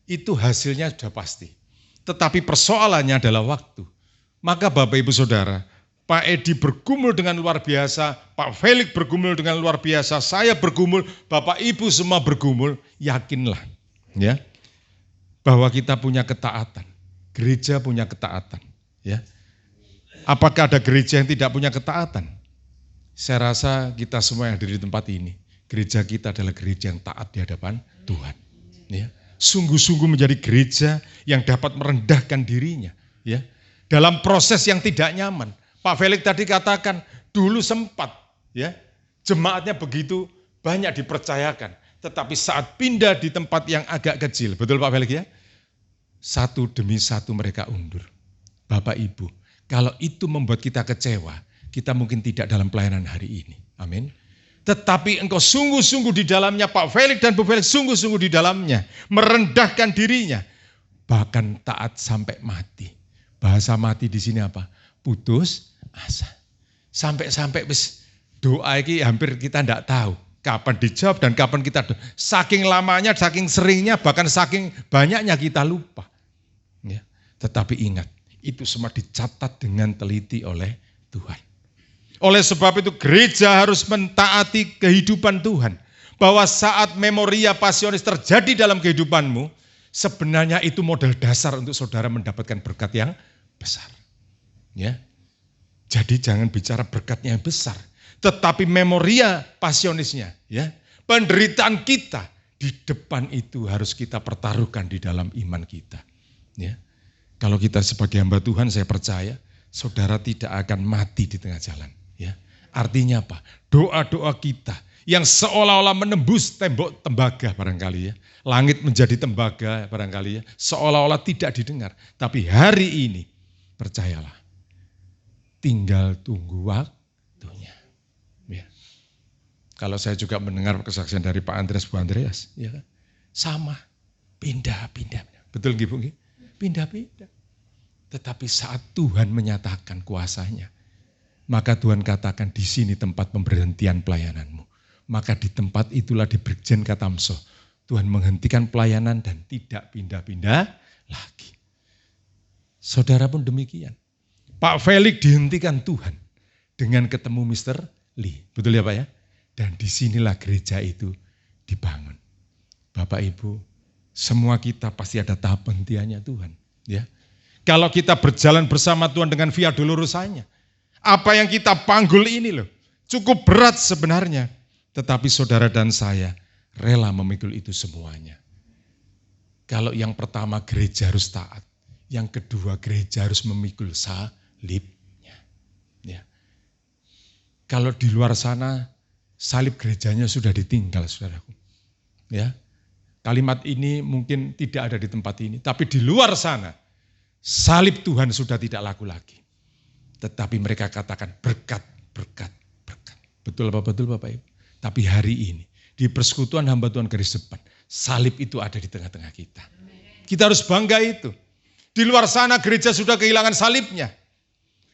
itu hasilnya sudah pasti. Tetapi persoalannya adalah waktu. Maka Bapak Ibu Saudara, Pak Edi bergumul dengan luar biasa, Pak Felix bergumul dengan luar biasa, saya bergumul, Bapak Ibu semua bergumul, yakinlah ya bahwa kita punya ketaatan. Gereja punya ketaatan, ya. Apakah ada gereja yang tidak punya ketaatan? Saya rasa kita semua yang hadir di tempat ini, gereja kita adalah gereja yang taat di hadapan Tuhan, ya. Sungguh-sungguh menjadi gereja yang dapat merendahkan dirinya, ya. Dalam proses yang tidak nyaman. Pak Felix tadi katakan, dulu sempat ya jemaatnya begitu banyak dipercayakan. Tetapi saat pindah di tempat yang agak kecil, betul Pak Felix ya? Satu demi satu mereka undur. Bapak Ibu, kalau itu membuat kita kecewa, kita mungkin tidak dalam pelayanan hari ini. Amin. Tetapi engkau sungguh-sungguh di dalamnya, Pak Felix dan Bu Felix sungguh-sungguh di dalamnya. Merendahkan dirinya. Bahkan taat sampai mati. Bahasa mati di sini apa? Putus asa. Sampai-sampai doa ini hampir kita tidak tahu kapan dijawab dan kapan kita doa. Saking lamanya, saking seringnya, bahkan saking banyaknya kita lupa. Ya. Tetapi ingat, itu semua dicatat dengan teliti oleh Tuhan. Oleh sebab itu gereja harus mentaati kehidupan Tuhan. Bahwa saat memoria pasionis terjadi dalam kehidupanmu, sebenarnya itu modal dasar untuk saudara mendapatkan berkat yang besar. Ya, jadi jangan bicara berkatnya yang besar, tetapi memoria pasionisnya, ya, penderitaan kita di depan itu harus kita pertaruhkan di dalam iman kita. Ya, kalau kita sebagai hamba Tuhan, saya percaya saudara tidak akan mati di tengah jalan. Ya, Artinya apa? Doa-doa kita yang seolah-olah menembus tembok tembaga barangkali ya. Langit menjadi tembaga barangkali ya. Seolah-olah tidak didengar. Tapi hari ini percayalah. Tinggal tunggu waktunya. Ya. Kalau saya juga mendengar kesaksian dari Pak Andreas, Bu Andreas. Ya kan? Sama. Pindah-pindah. Betul nggih Bu? Pindah-pindah. Tetapi saat Tuhan menyatakan kuasanya. Maka Tuhan katakan di sini tempat pemberhentian pelayananmu. Maka di tempat itulah di Brigjen Katamso. Tuhan menghentikan pelayanan dan tidak pindah-pindah lagi. Saudara pun demikian. Pak Felix dihentikan Tuhan dengan ketemu Mr. Lee. Betul ya Pak ya? Dan disinilah gereja itu dibangun. Bapak Ibu, semua kita pasti ada tahap penghentiannya Tuhan. Ya. Kalau kita berjalan bersama Tuhan dengan via dolorosanya. Apa yang kita panggul ini loh, cukup berat sebenarnya. Tetapi saudara dan saya rela memikul itu semuanya. Kalau yang pertama gereja harus taat. Yang kedua gereja harus memikul salibnya. Ya. Kalau di luar sana salib gerejanya sudah ditinggal saudaraku. Ya. Kalimat ini mungkin tidak ada di tempat ini. Tapi di luar sana salib Tuhan sudah tidak laku lagi. Tetapi mereka katakan berkat, berkat, berkat. Betul apa betul Bapak Ibu? Tapi hari ini di persekutuan hamba Tuhan garis depan, salib itu ada di tengah-tengah kita. Kita harus bangga itu. Di luar sana gereja sudah kehilangan salibnya.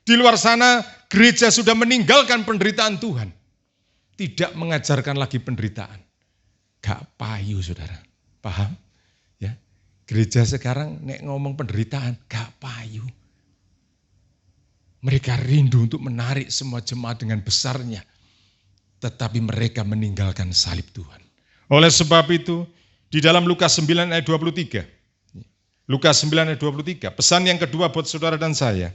Di luar sana gereja sudah meninggalkan penderitaan Tuhan. Tidak mengajarkan lagi penderitaan. Gak payu saudara, paham? Ya, gereja sekarang nek ngomong penderitaan, gak payu. Mereka rindu untuk menarik semua jemaat dengan besarnya. Tetapi mereka meninggalkan salib Tuhan. Oleh sebab itu, di dalam Lukas 9 ayat 23. Lukas 9 ayat 23. Pesan yang kedua buat saudara dan saya.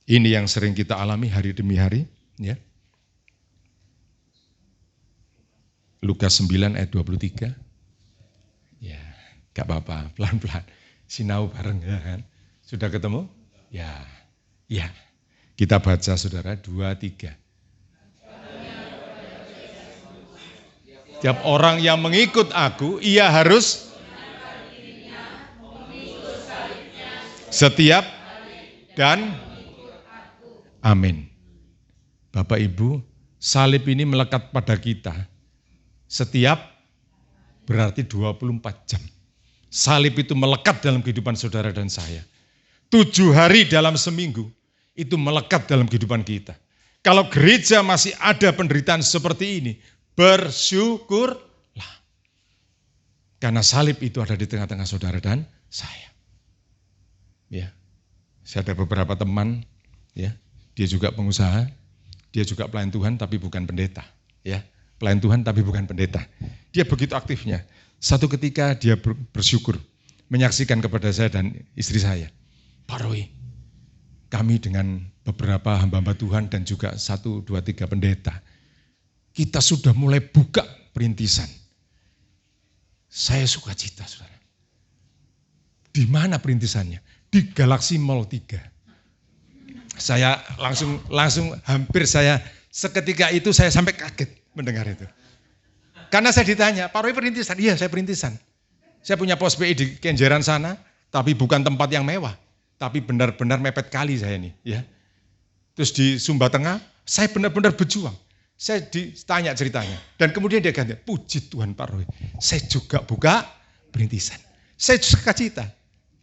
Ini yang sering kita alami hari demi hari. Ya. Lukas 9 ayat 23. Ya, gak apa-apa, pelan-pelan. Sinau bareng ya kan. Sudah ketemu? Ya, ya. Kita baca saudara, 2, 3. Tiap orang yang mengikut aku, ia harus setiap dan amin. Bapak Ibu, salib ini melekat pada kita. Setiap berarti 24 jam. Salib itu melekat dalam kehidupan saudara dan saya. 7 hari dalam seminggu. Itu melekat dalam kehidupan kita. Kalau gereja masih ada penderitaan seperti ini, bersyukurlah. Karena salib itu ada di tengah-tengah saudara dan saya. Ya, saya ada beberapa teman, ya, dia juga pengusaha, dia juga pelayan Tuhan tapi bukan pendeta. Ya, pelayan Tuhan tapi bukan pendeta. Dia begitu aktifnya. Satu ketika dia bersyukur menyaksikan kepada saya dan istri saya, Pak Roy, kami dengan beberapa hamba-hamba Tuhan dan juga 1, 2, 3 pendeta, kita sudah mulai buka perintisan. Saya suka cita, saudara. Di mana perintisannya? Di Galaxy Mall 3. Saya langsung hampir seketika itu saya sampai kaget mendengar itu. Karena saya ditanya, Pak Roy perintisan? Iya, saya perintisan. Saya punya pos PI di Kenjeran sana, tapi bukan tempat yang mewah. Tapi benar-benar mepet kali saya ini. Ya. Terus di Sumba Tengah, saya benar-benar berjuang. Saya ditanya ceritanya. Dan kemudian dia ganti, puji Tuhan Pak Roy, saya juga buka perintisan. Saya suka cita.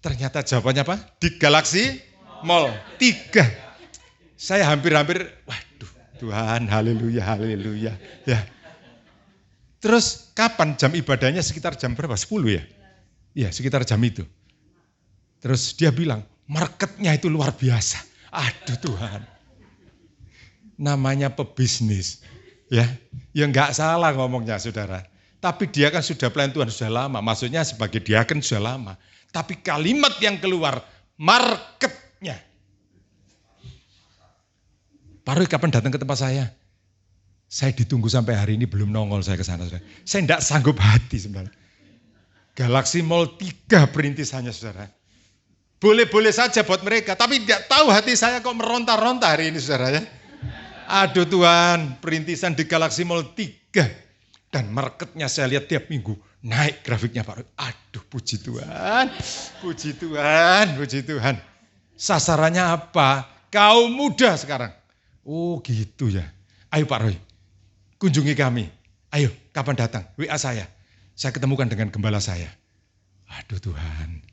Ternyata jawabannya apa? Di Galaxy Mall 3. Saya hampir-hampir, waduh Tuhan, haleluya, haleluya. Ya. Terus kapan jam ibadahnya sekitar jam berapa? 10 ya? Iya, sekitar jam itu. Terus dia bilang, marketnya itu luar biasa. Aduh Tuhan. Namanya pebisnis. Ya enggak salah ngomongnya saudara. Tapi dia kan sudah pelayan Tuhan sudah lama. Maksudnya sebagai diaken sudah lama. Tapi kalimat yang keluar, marketnya. Pak Roy kapan datang ke tempat saya? Saya ditunggu sampai hari ini belum nongol saya ke sana. Saudara. Saya enggak sanggup hati sebenarnya. Galaxy Mall 3 perintisannya saudara. boleh-boleh saja buat mereka. Tapi tidak tahu hati saya kok meronta-ronta hari ini saudara ya. Aduh Tuhan, perintisan di Galaxy Mall 3. Dan marketnya saya lihat tiap minggu naik grafiknya Pak Roy. Aduh puji Tuhan, puji Tuhan, puji Tuhan. Sasarannya apa? Kaum muda sekarang. Oh gitu ya. Ayo Pak Roy, kunjungi kami. Ayo, kapan datang? WA saya ketemukan dengan gembala saya. Aduh Tuhan,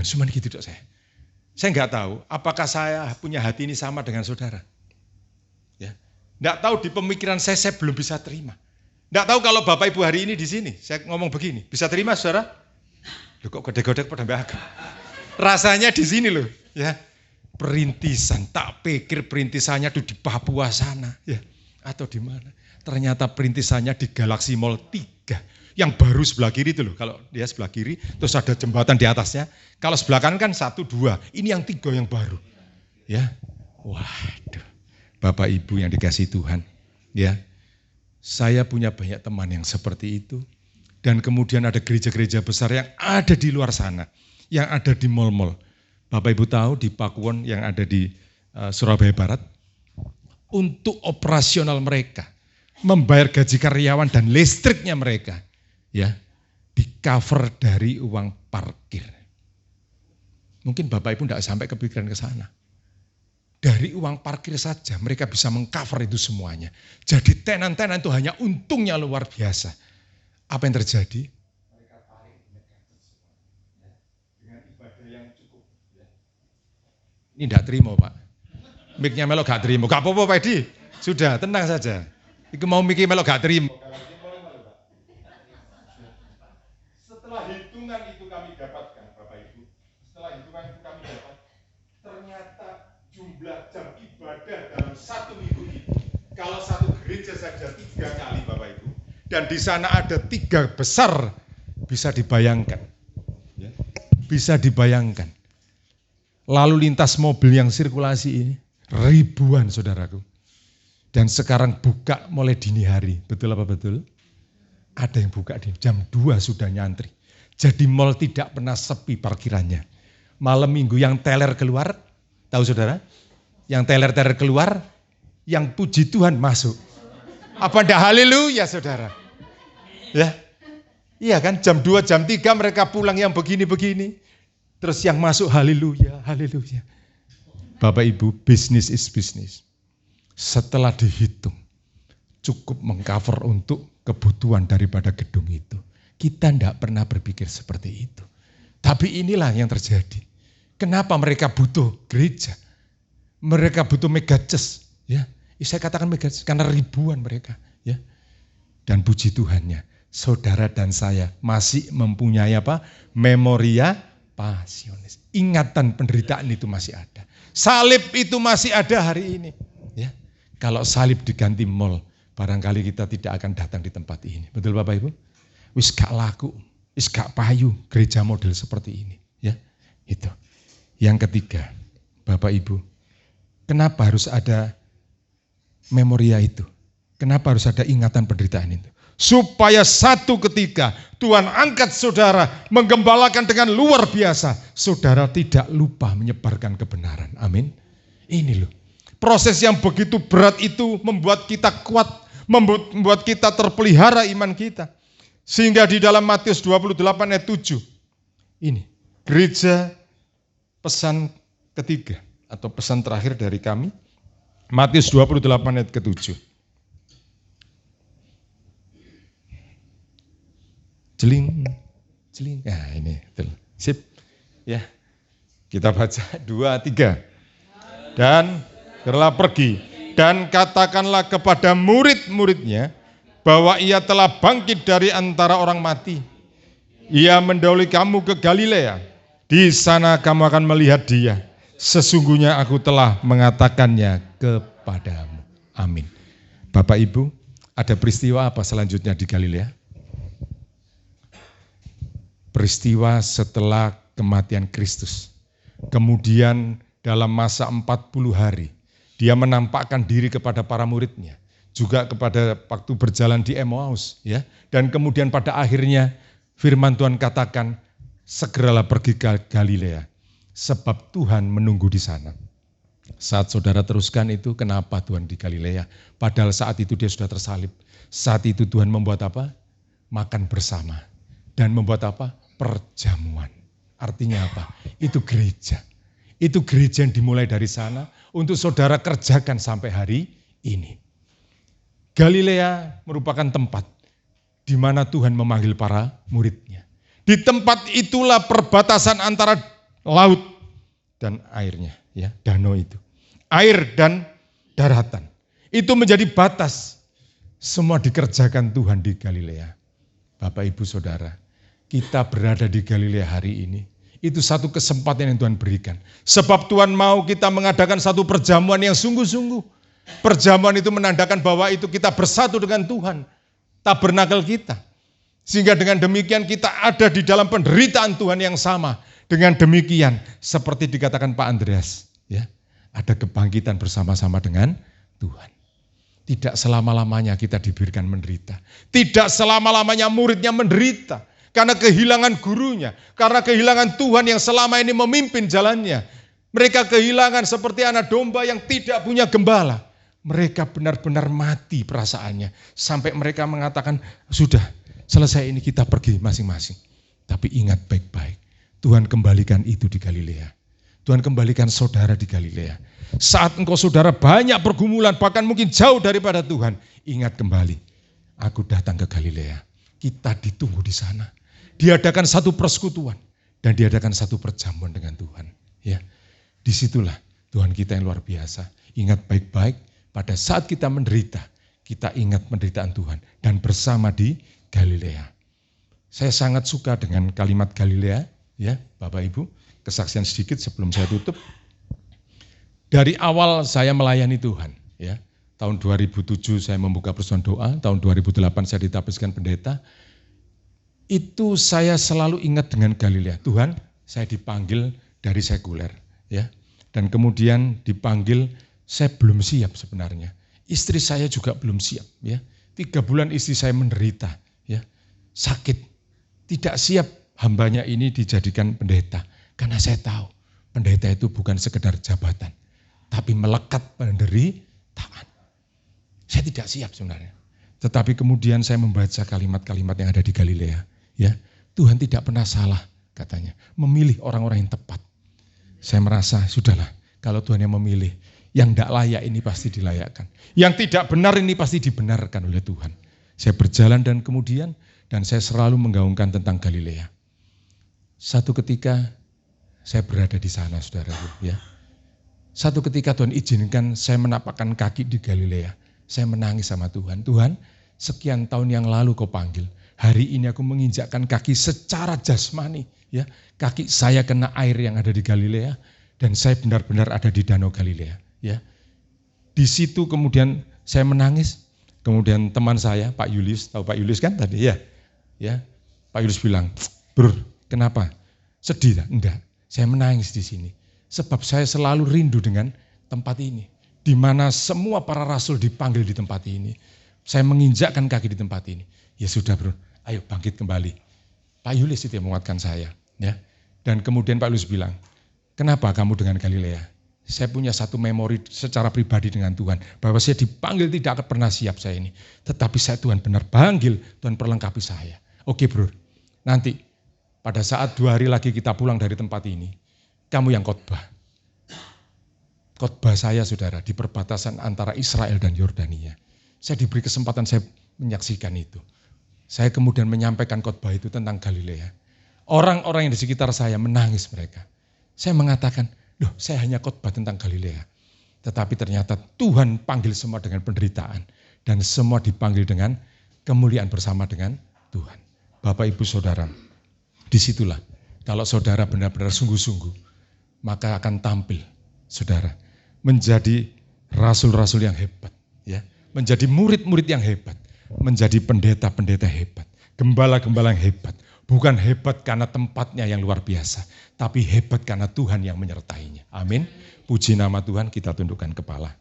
cuman gitu dok saya. Saya nggak tahu apakah saya punya hati ini sama dengan saudara. Ya, nggak tahu di pemikiran saya belum bisa terima. Nggak tahu kalau Bapak Ibu hari ini di sini, saya ngomong begini, bisa terima saudara? Loh kok godek-godek pada mbak. Rasanya di sini loh, ya. Perintisan, tak pikir perintisannya itu di Papua sana, ya, atau di mana. Ternyata perintisannya di Galaxy Mall 3, yang baru sebelah kiri itu loh. Kalau dia sebelah kiri, terus ada jembatan di atasnya. Kalau sebelah kanan kan 1, 2, ini yang 3 yang baru, ya. Waduh, Bapak Ibu yang dikasihi Tuhan, ya. Saya punya banyak teman yang seperti itu. Dan kemudian ada gereja-gereja besar yang ada di luar sana, yang ada di mal-mal. Bapak Ibu tahu di Pakuwon yang ada di Surabaya Barat, untuk operasional mereka, membayar gaji karyawan dan listriknya mereka, ya, di cover dari uang parkir. Mungkin Bapak Ibu tidak sampai kepikiran ke sana. Dari uang parkir saja mereka bisa mengcover itu semuanya. Jadi tenan-tenan itu hanya untungnya luar biasa. Apa yang terjadi? Mereka tarik dengan ibadah yang cukup. Ini tidak terima Pak. Mic-nya melok gak terima. Gak apa-apa Pak Edi. Sudah, tenang saja. Iku mau mic-nya melok gak terima. Setelah hitungan itu kami dapatkan Bapak Ibu. Setelah hitungan itu kami dapat. Ternyata jumlah jam ibadah dalam 1 minggu itu. Kalau satu gereja saja 3 kali Bapak Ibu. Dan di sana ada 3 besar. Bisa dibayangkan. Ya. Bisa dibayangkan. Lalu lintas mobil yang sirkulasi ini. Ribuan saudaraku. Dan sekarang buka mulai dini hari. Betul apa betul? Ada yang buka di jam 2 sudah nyantri. Jadi mal tidak pernah sepi parkirannya. Malam minggu yang teler keluar. Tahu saudara? Yang teler-teler keluar. Yang puji Tuhan masuk. Apa ndak haleluya saudara? Ya, iya kan jam 2, jam 3 mereka pulang yang begini-begini. Terus yang masuk haleluya, haleluya. Bapak Ibu, bisnis is bisnis. Setelah dihitung, cukup mengcover untuk kebutuhan daripada gedung itu. Kita tidak pernah berpikir seperti itu. Tapi inilah yang terjadi. Kenapa mereka butuh gereja? Mereka butuh mega church. Ya, saya katakan mega church karena ribuan mereka. Ya, dan puji Tuhannya, saudara dan saya masih mempunyai apa? Memoria pasionis. Ingatan penderitaan itu masih ada. Salib itu masih ada hari ini. Ya, kalau salib diganti mal, barangkali kita tidak akan datang di tempat ini. Betul Bapak Ibu? Wis gak laku, wis gak payu gereja model seperti ini. Ya, itu. Yang ketiga, Bapak Ibu, kenapa harus ada memoria itu? Kenapa harus ada ingatan penderitaan itu? Supaya satu ketika Tuhan angkat saudara, menggembalakan dengan luar biasa, saudara tidak lupa menyebarkan kebenaran. Amin. Ini loh, proses yang begitu berat itu membuat kita kuat, membuat kita terpelihara iman kita. Sehingga di dalam Matius 28 ayat 7, ini gereja pesan ketiga atau pesan terakhir dari kami, Matius 28 ayat ke-7. Jeling. Nah ini betul. Sip. Ya. Kita baca 2, 3. Dan telah pergi dan katakanlah kepada murid-muridnya bahwa ia telah bangkit dari antara orang mati. Ia mendahului kamu ke Galilea. Di sana kamu akan melihat dia. Sesungguhnya aku telah mengatakannya kepadamu. Amin. Bapak Ibu, ada peristiwa apa selanjutnya di Galilea? Peristiwa setelah kematian Kristus. Kemudian dalam masa 40 hari, dia menampakkan diri kepada para muridnya. Juga kepada waktu berjalan di Emmaus. Ya. Dan kemudian pada akhirnya firman Tuhan katakan, segeralah pergi ke Galilea. Sebab Tuhan menunggu di sana. Saat saudara teruskan itu, kenapa Tuhan di Galilea? Padahal saat itu dia sudah tersalib. Saat itu Tuhan membuat apa? Makan bersama. Dan membuat apa? Perjamuan. Artinya apa? Itu gereja. Itu gereja yang dimulai dari sana untuk saudara kerjakan sampai hari ini. Galilea merupakan tempat di mana Tuhan memanggil para muridnya. Di tempat itulah perbatasan antara laut dan airnya, ya, danau itu. Air dan daratan. Itu menjadi batas. Semua dikerjakan Tuhan di Galilea. Bapak, Ibu, Saudara, kita berada di Galilea hari ini. Itu satu kesempatan yang Tuhan berikan. Sebab Tuhan mau kita mengadakan satu perjamuan yang sungguh-sungguh. Perjamuan itu menandakan bahwa itu kita bersatu dengan Tuhan. Tabernakel kita. Sehingga dengan demikian kita ada di dalam penderitaan Tuhan yang sama. Dengan demikian seperti dikatakan Pak Andreas, ya, ada kebangkitan bersama-sama dengan Tuhan. Tidak selama-lamanya kita diberikan menderita. Tidak selama-lamanya muridnya menderita. Karena kehilangan gurunya. Karena kehilangan Tuhan yang selama ini memimpin jalannya. Mereka kehilangan seperti anak domba yang tidak punya gembala. Mereka benar-benar mati perasaannya. Sampai mereka mengatakan, sudah selesai ini kita pergi masing-masing. Tapi ingat baik-baik, Tuhan kembalikan itu di Galilea. Tuhan kembalikan saudara di Galilea. Saat engkau saudara banyak pergumulan, bahkan mungkin jauh daripada Tuhan, ingat kembali, aku datang ke Galilea. Kita ditunggu di sana. Diadakan satu persekutuan dan diadakan satu perjamuan dengan Tuhan. Ya, disitulah Tuhan kita yang luar biasa. Ingat baik-baik, pada saat kita menderita, kita ingat penderitaan Tuhan dan bersama di Galilea. Saya sangat suka dengan kalimat Galilea, ya, Bapak Ibu. Kesaksian sedikit sebelum saya tutup. Dari awal saya melayani Tuhan, ya. Tahun 2007 saya membuka persekutuan doa, tahun 2008 saya ditabiskan pendeta. Itu saya selalu ingat dengan Galilea. Tuhan, saya dipanggil dari sekuler, ya. Dan kemudian dipanggil, saya belum siap sebenarnya. Istri saya juga belum siap, ya. 3 bulan istri saya menderita, ya. Sakit. Tidak siap hambanya ini dijadikan pendeta. Karena saya tahu pendeta itu bukan sekedar jabatan, tapi melekat penderitaan. Saya tidak siap sebenarnya. Tetapi kemudian saya membaca kalimat-kalimat yang ada di Galilea. Ya, Tuhan tidak pernah salah katanya. Memilih orang-orang yang tepat. Saya merasa sudahlah, kalau Tuhan yang memilih, yang tidak layak ini pasti dilayakkan. Yang tidak benar ini pasti dibenarkan oleh Tuhan. Saya berjalan dan kemudian, dan saya selalu menggaungkan tentang Galilea. Satu ketika saya berada di sana, saudaraku, ya. Satu ketika Tuhan izinkan saya menapakkan kaki di Galilea. Saya menangis sama Tuhan. Tuhan, sekian tahun yang lalu kau panggil. Hari ini aku menginjakkan kaki secara jasmani. Ya, kaki saya kena air yang ada di Galilea. Dan saya benar-benar ada di Danau Galilea. Ya. Di situ kemudian saya menangis. Kemudian teman saya, Pak Yulis, tahu Pak Yulis kan tadi? Ya, ya. Pak Yulis bilang, "Bro, kenapa? Sedih tak?" Enggak. Saya menangis di sini. Sebab saya selalu rindu dengan tempat ini. Di mana semua para rasul dipanggil di tempat ini. Saya menginjakkan kaki di tempat ini. Ya sudah bro, ayo bangkit kembali. Pak Yulis itu yang menguatkan saya. Ya. Dan kemudian Pak Yulis bilang, kenapa kamu dengan Galilea? Saya punya satu memori secara pribadi dengan Tuhan. Bahwa saya dipanggil tidak akan pernah siap saya ini. Tetapi saya Tuhan benar panggil, Tuhan perlengkapi saya. Oke bro, nanti pada saat 2 hari lagi kita pulang dari tempat ini, kamu yang khotbah. Khotbah saya saudara di perbatasan antara Israel dan Yordania. Saya diberi kesempatan saya menyaksikan itu. Saya kemudian menyampaikan khotbah itu tentang Galilea. Orang-orang yang di sekitar saya menangis mereka. Saya mengatakan, loh saya hanya khotbah tentang Galilea. Tetapi ternyata Tuhan panggil semua dengan penderitaan. Dan semua dipanggil dengan kemuliaan bersama dengan Tuhan. Bapak Ibu Saudara, disitulah kalau saudara benar-benar sungguh-sungguh, maka akan tampil saudara menjadi rasul-rasul yang hebat, ya, menjadi murid-murid yang hebat, menjadi pendeta-pendeta hebat, gembala-gembala yang hebat. Bukan hebat karena tempatnya yang luar biasa, tapi hebat karena Tuhan yang menyertainya. Amin. Puji nama Tuhan, kita tundukkan kepala.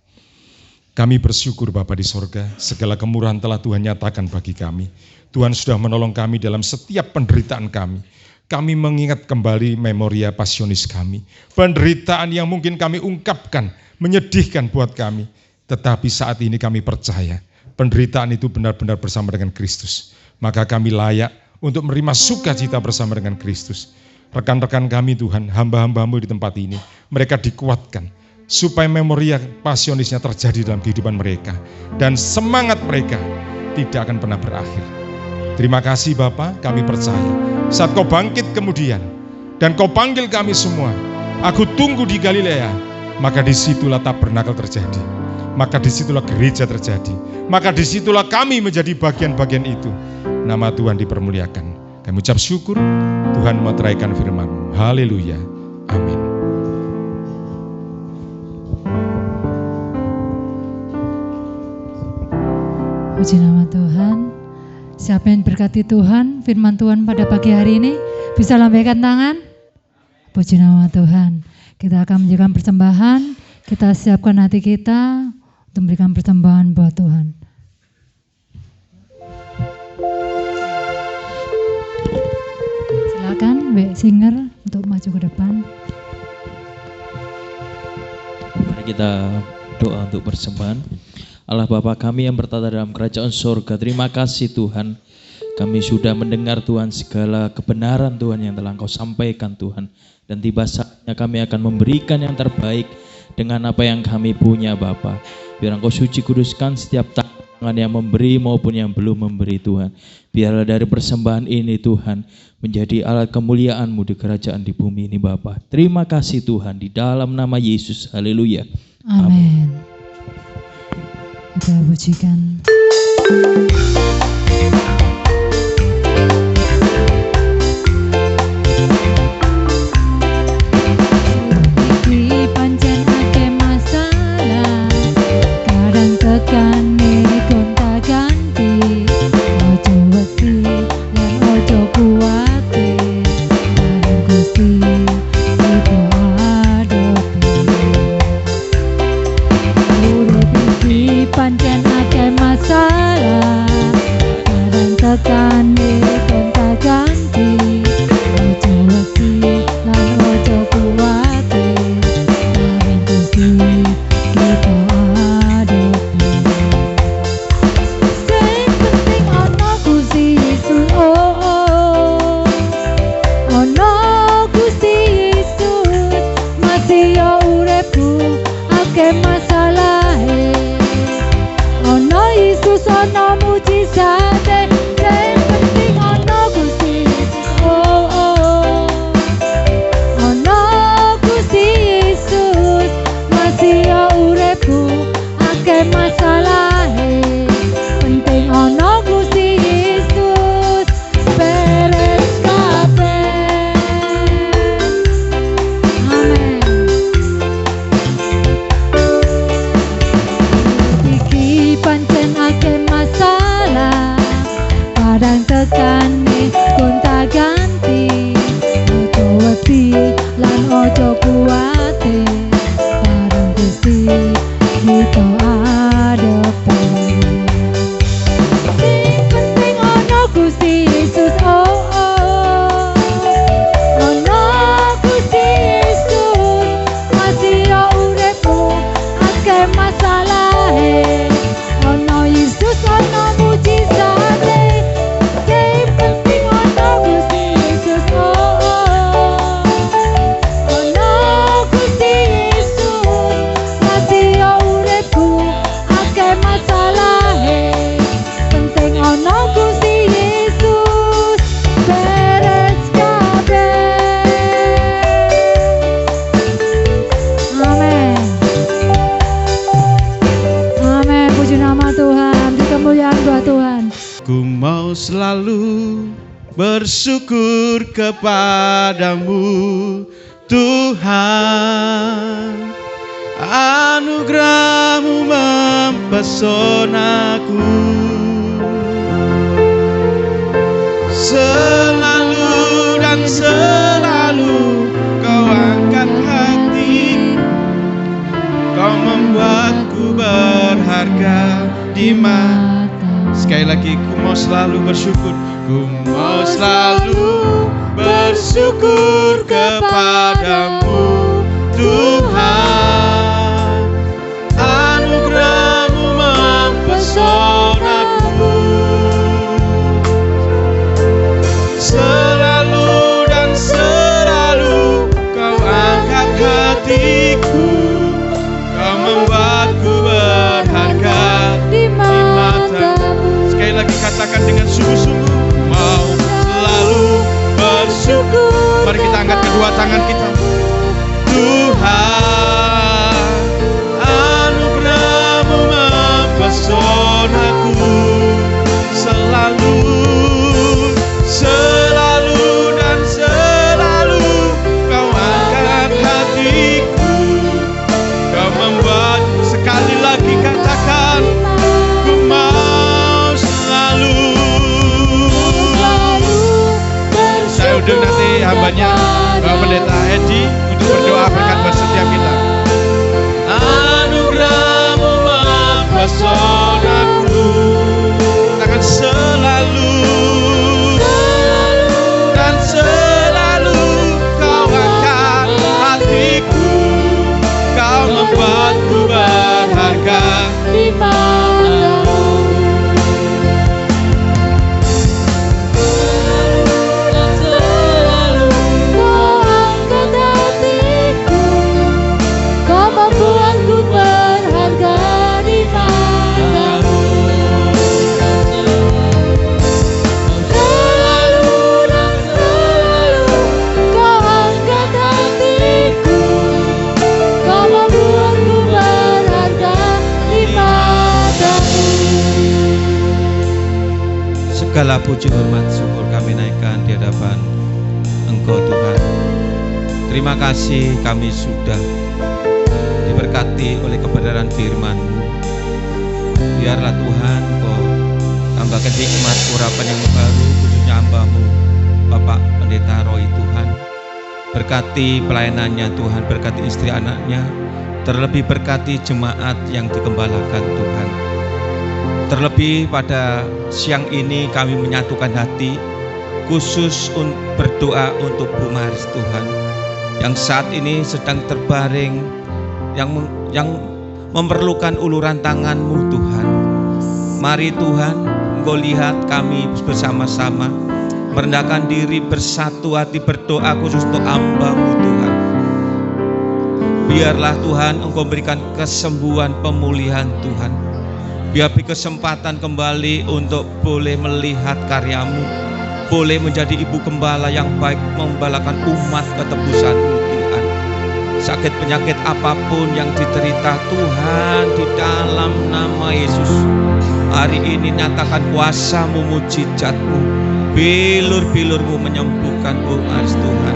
Kami bersyukur Bapa di sorga, segala kemurahan telah Tuhan nyatakan bagi kami. Tuhan sudah menolong kami dalam setiap penderitaan kami. kami mengingat kembali memoria pasionis kami. Penderitaan yang mungkin kami ungkapkan, menyedihkan buat kami. Tetapi saat ini kami percaya, penderitaan itu benar-benar bersama dengan Kristus. Maka kami layak untuk menerima sukacita bersama dengan Kristus. Rekan-rekan kami Tuhan, hamba-hamba-Mu di tempat ini, mereka dikuatkan supaya memoria pasionisnya terjadi dalam kehidupan mereka. Dan semangat mereka tidak akan pernah berakhir. Terima kasih Bapa, kami percaya. Saat Kau bangkit kemudian, dan Kau panggil kami semua, aku tunggu di Galilea, maka disitulah tabernakel terjadi. Maka disitulah gereja terjadi. Maka disitulah kami menjadi bagian-bagian itu. Nama Tuhan dipermuliakan. Kami ucap syukur, Tuhan meteraikan firman-Mu. Haleluya. Amin. Puji nama Tuhan. Siapa yang berkati Tuhan, firman Tuhan pada pagi hari ini, bisa lambaikan tangan. Puji nama Tuhan. Kita akan menjaga persembahan. Kita siapkan hati kita untuk memberikan persembahan buat Tuhan. Silakan W Singer untuk maju ke depan. Mari kita doa untuk persembahan. Allah Bapa kami yang bertata dalam kerajaan sorga, terima kasih Tuhan. Kami sudah mendengar Tuhan segala kebenaran Tuhan yang telah Engkau sampaikan Tuhan. Dan tiba saatnya kami akan memberikan yang terbaik dengan apa yang kami punya Bapa. Biar Engkau suci kuduskan setiap tangan yang memberi maupun yang belum memberi Tuhan. Biarlah dari persembahan ini Tuhan menjadi alat kemuliaan-Mu di kerajaan di bumi ini Bapa. Terima kasih Tuhan di dalam nama Yesus. Haleluya. Amin. Kita pujikan. Iki pancen ake masalah, kadang tekane gonta-ganti. Ojo wedi lan ojo kuwatir, bareng Gusti iku adopi. Urip iki pancen ake masalah, kadang tekane gonta-ganti. Ojo wedi lan ojo kuwatir, bareng Gusti kita adopi. Sing penting ana Gusti Yesus, oh. Ana Gusti Yesus, masih yo uripku akeh masalahe. Ana Yesus ana mujizate, sing penting ana Gusti Yesus, oh. Ana Gusti Yesus, masih yo uripku akeh masalahe. Penting ana Gusti Yesus, beres kabeh. Amin. Iki pancen akeh masalah, kadang tekane gonta-ganti. Ojo wedi lan ojo kuwatir, bareng Gusti kita adopi. Sing penting ana Gusti Yesus, oh. Ana Gusti Yesus, masih yo uripku akeh masalahe. Ana Yesus ana mujizate, sing penting ana Gusti Yesus, oh. Ana Gusti Yesus, masih yo uripku akeh masalahe. Penting ana Gusti Yesus, beres kabeh. Amin. Amin. Puji nama Tuhan, di kemuliaan buat Tuhan. Ku mau selalu bersyukur kepadamu Tuhan. Anugerah-Mu mempesonaku, selalu dan selalu Kau angkat hati, Kau membuatku berharga di mata. Sekali lagi, ku mau selalu bersyukur, ku mau selalu bersyukur kepadamu Tuhan. Anugerah-Mu mempesonaku, selalu dan selalu Kau angkat hatiku, Kau membuatku berharga di matamu. Sekali lagi katakan dengan sungguh-sungguh, mau selalu bersyukur. Mari kita angkat kedua tangan kita. Tuhan, anugerah-Mu mempesonaku, selalu, selalu dan selalu Kau angkat hatiku, Kau membuat. Sekali lagi katakan, ku mau selalu. Saya udah nanti hambanya Bapak Pendeta Edi untuk berdoa berkat buat setiap kita. Anugerah-Mu mempesonaku, katakan selalu dan selalu Kau angkat hatiku, Kau membuatku berharga Di matamu. Kau angkat hatiku, Kau membuatku berharga di matamu. Selalu dan selalu Kau angkat hatiku, Kau membuatku berharga di matamu. Segala puji hormat syukur kami naikkan di hadapan Engkau Tuhan. Terima kasih kami sudah diberkati oleh kebenaran firman-Mu. Biarlah Tuhan Kau tambahkan hikmat urapan yang baru khususnya hamba-Mu Bapak Pendeta Roy Tuhan. Berkati pelayanannya Tuhan, berkati istri anaknya, terlebih berkati jemaat yang digembalakan Tuhan. Terlebih pada siang ini kami menyatukan hati khusus berdoa untuk Bu Maris Tuhan, yang saat ini sedang terbaring, yang memerlukan uluran tangan-Mu Tuhan. Mari Tuhan, Engkau lihat kami bersama-sama merendahkan diri, bersatu hati berdoa khusus untuk hamba-Mu Tuhan. Biarlah Tuhan Engkau berikan kesembuhan, pemulihan Tuhan. Biar beri kesempatan kembali untuk boleh melihat karya-Mu, boleh menjadi ibu gembala yang baik, membalakan umat ketebusan-Mu Tuhan. Sakit penyakit apapun yang diterita Tuhan, di dalam nama Yesus, hari ini nyatakan kuasa-Mu, mujizat-Mu, bilur-bilur-Mu menyembuhkan Bu Maris Tuhan,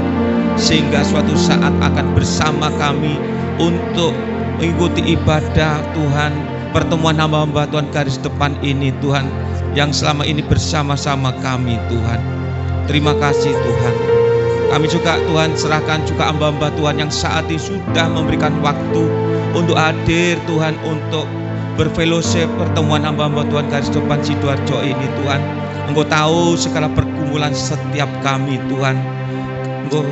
sehingga suatu saat akan bersama kami untuk mengikuti ibadah Tuhan, pertemuan hamba-hamba Tuhan garis depan ini Tuhan, yang selama ini bersama-sama kami Tuhan. Terima kasih Tuhan. Kami juga Tuhan serahkan juga hamba-hamba Tuhan yang saat ini sudah memberikan waktu untuk hadir Tuhan, untuk berfellowship pertemuan hamba-hamba Tuhan garis depan Sidoarjo ini Tuhan. Engkau tahu segala pergumulan setiap kami Tuhan. Engkau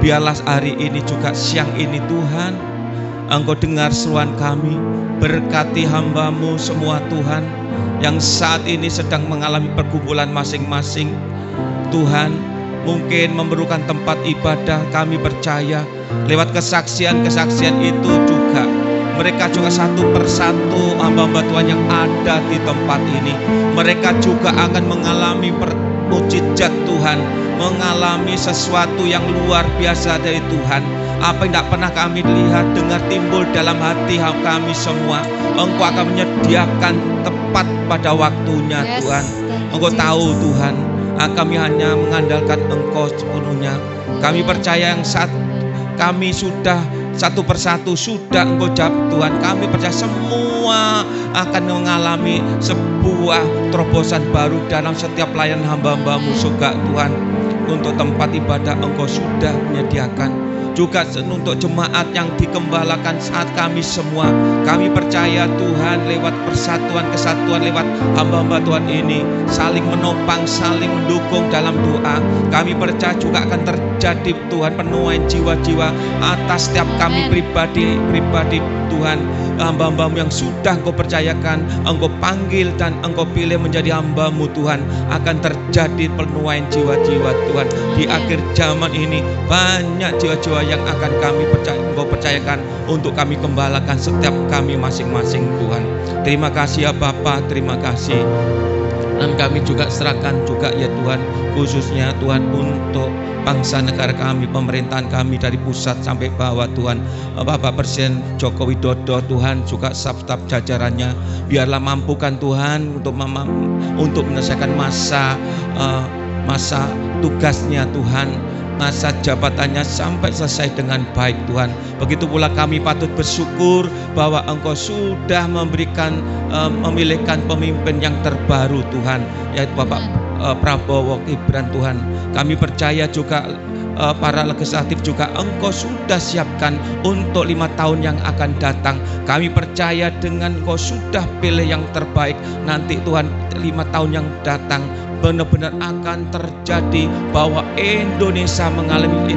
biarlah hari ini juga siang ini Tuhan, Engkau dengar seruan kami, berkati hamba-Mu semua Tuhan, yang saat ini sedang mengalami pergumulan masing-masing Tuhan, mungkin memerlukan tempat ibadah. Kami percaya lewat kesaksian-kesaksian itu juga mereka juga satu persatu hamba-hamba Tuhan yang ada di tempat ini, mereka juga akan mengalami mujizat Tuhan, mengalami sesuatu yang luar biasa dari Tuhan. Apa yang tidak pernah kami lihat, dengar, timbul dalam hati kami semua, Engkau akan menyediakan tepat pada waktunya Tuhan. Engkau tahu Tuhan, kami hanya mengandalkan Engkau sepenuhnya. Kami percaya yang saat kami sudah satu persatu sudah Engkau jawab Tuhan. Kami percaya semua akan mengalami sebuah terobosan baru dalam setiap pelayanan hamba-hamba-Mu juga Tuhan. untuk tempat ibadah Engkau sudah menyediakan. Juga untuk jemaat yang dikembalakan saat kami semua. Kami percaya Tuhan lewat persatuan kesatuan, lewat hamba-hamba Tuhan ini saling menopang, saling mendukung dalam doa. Kami percaya juga akan terjadi Tuhan penuaian jiwa-jiwa atas setiap kami pribadi Tuhan. Hamba-hambamu yang sudah Engkau percayakan, Engkau panggil dan Engkau pilih menjadi hamba-Mu Tuhan, akan terjadi penuaian jiwa-jiwa Tuhan. Di akhir zaman ini banyak jiwa-jiwa yang akan Engkau percayakan untuk kami gembalakan setiap kami masing-masing Tuhan. Terima kasih ya Bapa, terima kasih. Dan kami juga serahkan juga ya Tuhan, khususnya Tuhan untuk bangsa negara kami, pemerintahan kami dari pusat sampai bawah Tuhan. Bapak Presiden Joko Widodo Tuhan, juga staf-staf jajarannya, biarlah mampukan Tuhan untuk menyelesaikan masa tugasnya Tuhan, masa jabatannya sampai selesai dengan baik Tuhan. Begitu pula kami patut bersyukur bahwa Engkau sudah memilihkan pemimpin yang terbaru Tuhan, yaitu Bapak Prabowo Gibran Tuhan. Kami percaya juga para legislatif juga Engkau sudah siapkan untuk 5 tahun yang akan datang. Kami percaya dengan Engkau sudah pilih yang terbaik nanti Tuhan, 5 tahun yang datang benar-benar akan terjadi bahwa Indonesia mengalami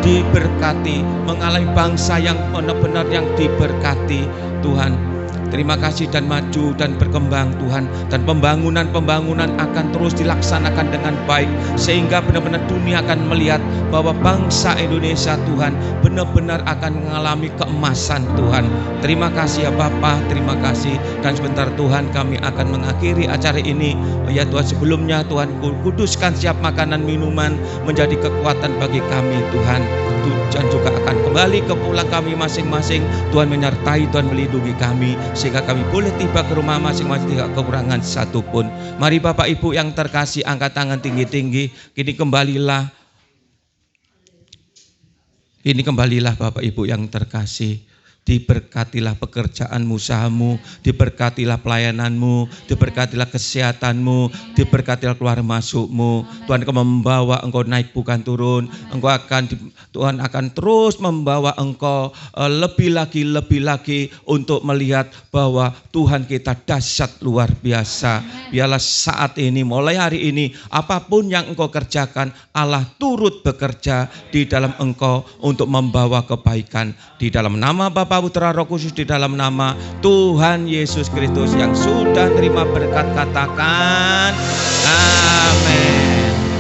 diberkati, mengalami bangsa yang benar-benar yang diberkati Tuhan. Terima kasih dan maju dan berkembang Tuhan, dan pembangunan akan terus dilaksanakan dengan baik sehingga benar-benar dunia akan melihat bahwa bangsa Indonesia Tuhan benar-benar akan mengalami keemasan Tuhan. Terima kasih ya Bapa, terima kasih. Dan sebentar Tuhan kami akan mengakhiri acara ini ya Tuhan. Sebelumnya Tuhan kuduskan setiap makanan minuman menjadi kekuatan bagi kami Tuhan. Dan juga akan kembali ke pulang kami masing-masing. Tuhan menyertai, Tuhan melindungi kami sehingga kami boleh tiba ke rumah masing-masing tidak kekurangan satupun. Mari Bapak Ibu yang terkasih, angkat tangan tinggi-tinggi. Kini kembalilah Bapak Ibu yang terkasih. Diberkatilah pekerjaan usahamu, diberkatilah pelayananmu, diberkatilah kesehatanmu, diberkatilah keluar masukmu. Tuhan akan membawa engkau naik bukan turun. Tuhan akan terus membawa engkau lebih lagi untuk melihat bahwa Tuhan kita dahsyat luar biasa. Biarlah saat ini, mulai hari ini, apapun yang engkau kerjakan, Allah turut bekerja di dalam engkau untuk membawa kebaikan. Di dalam nama Bapa, Putra, Roh Kudus, di dalam nama Tuhan Yesus Kristus yang sudah terima berkat, katakan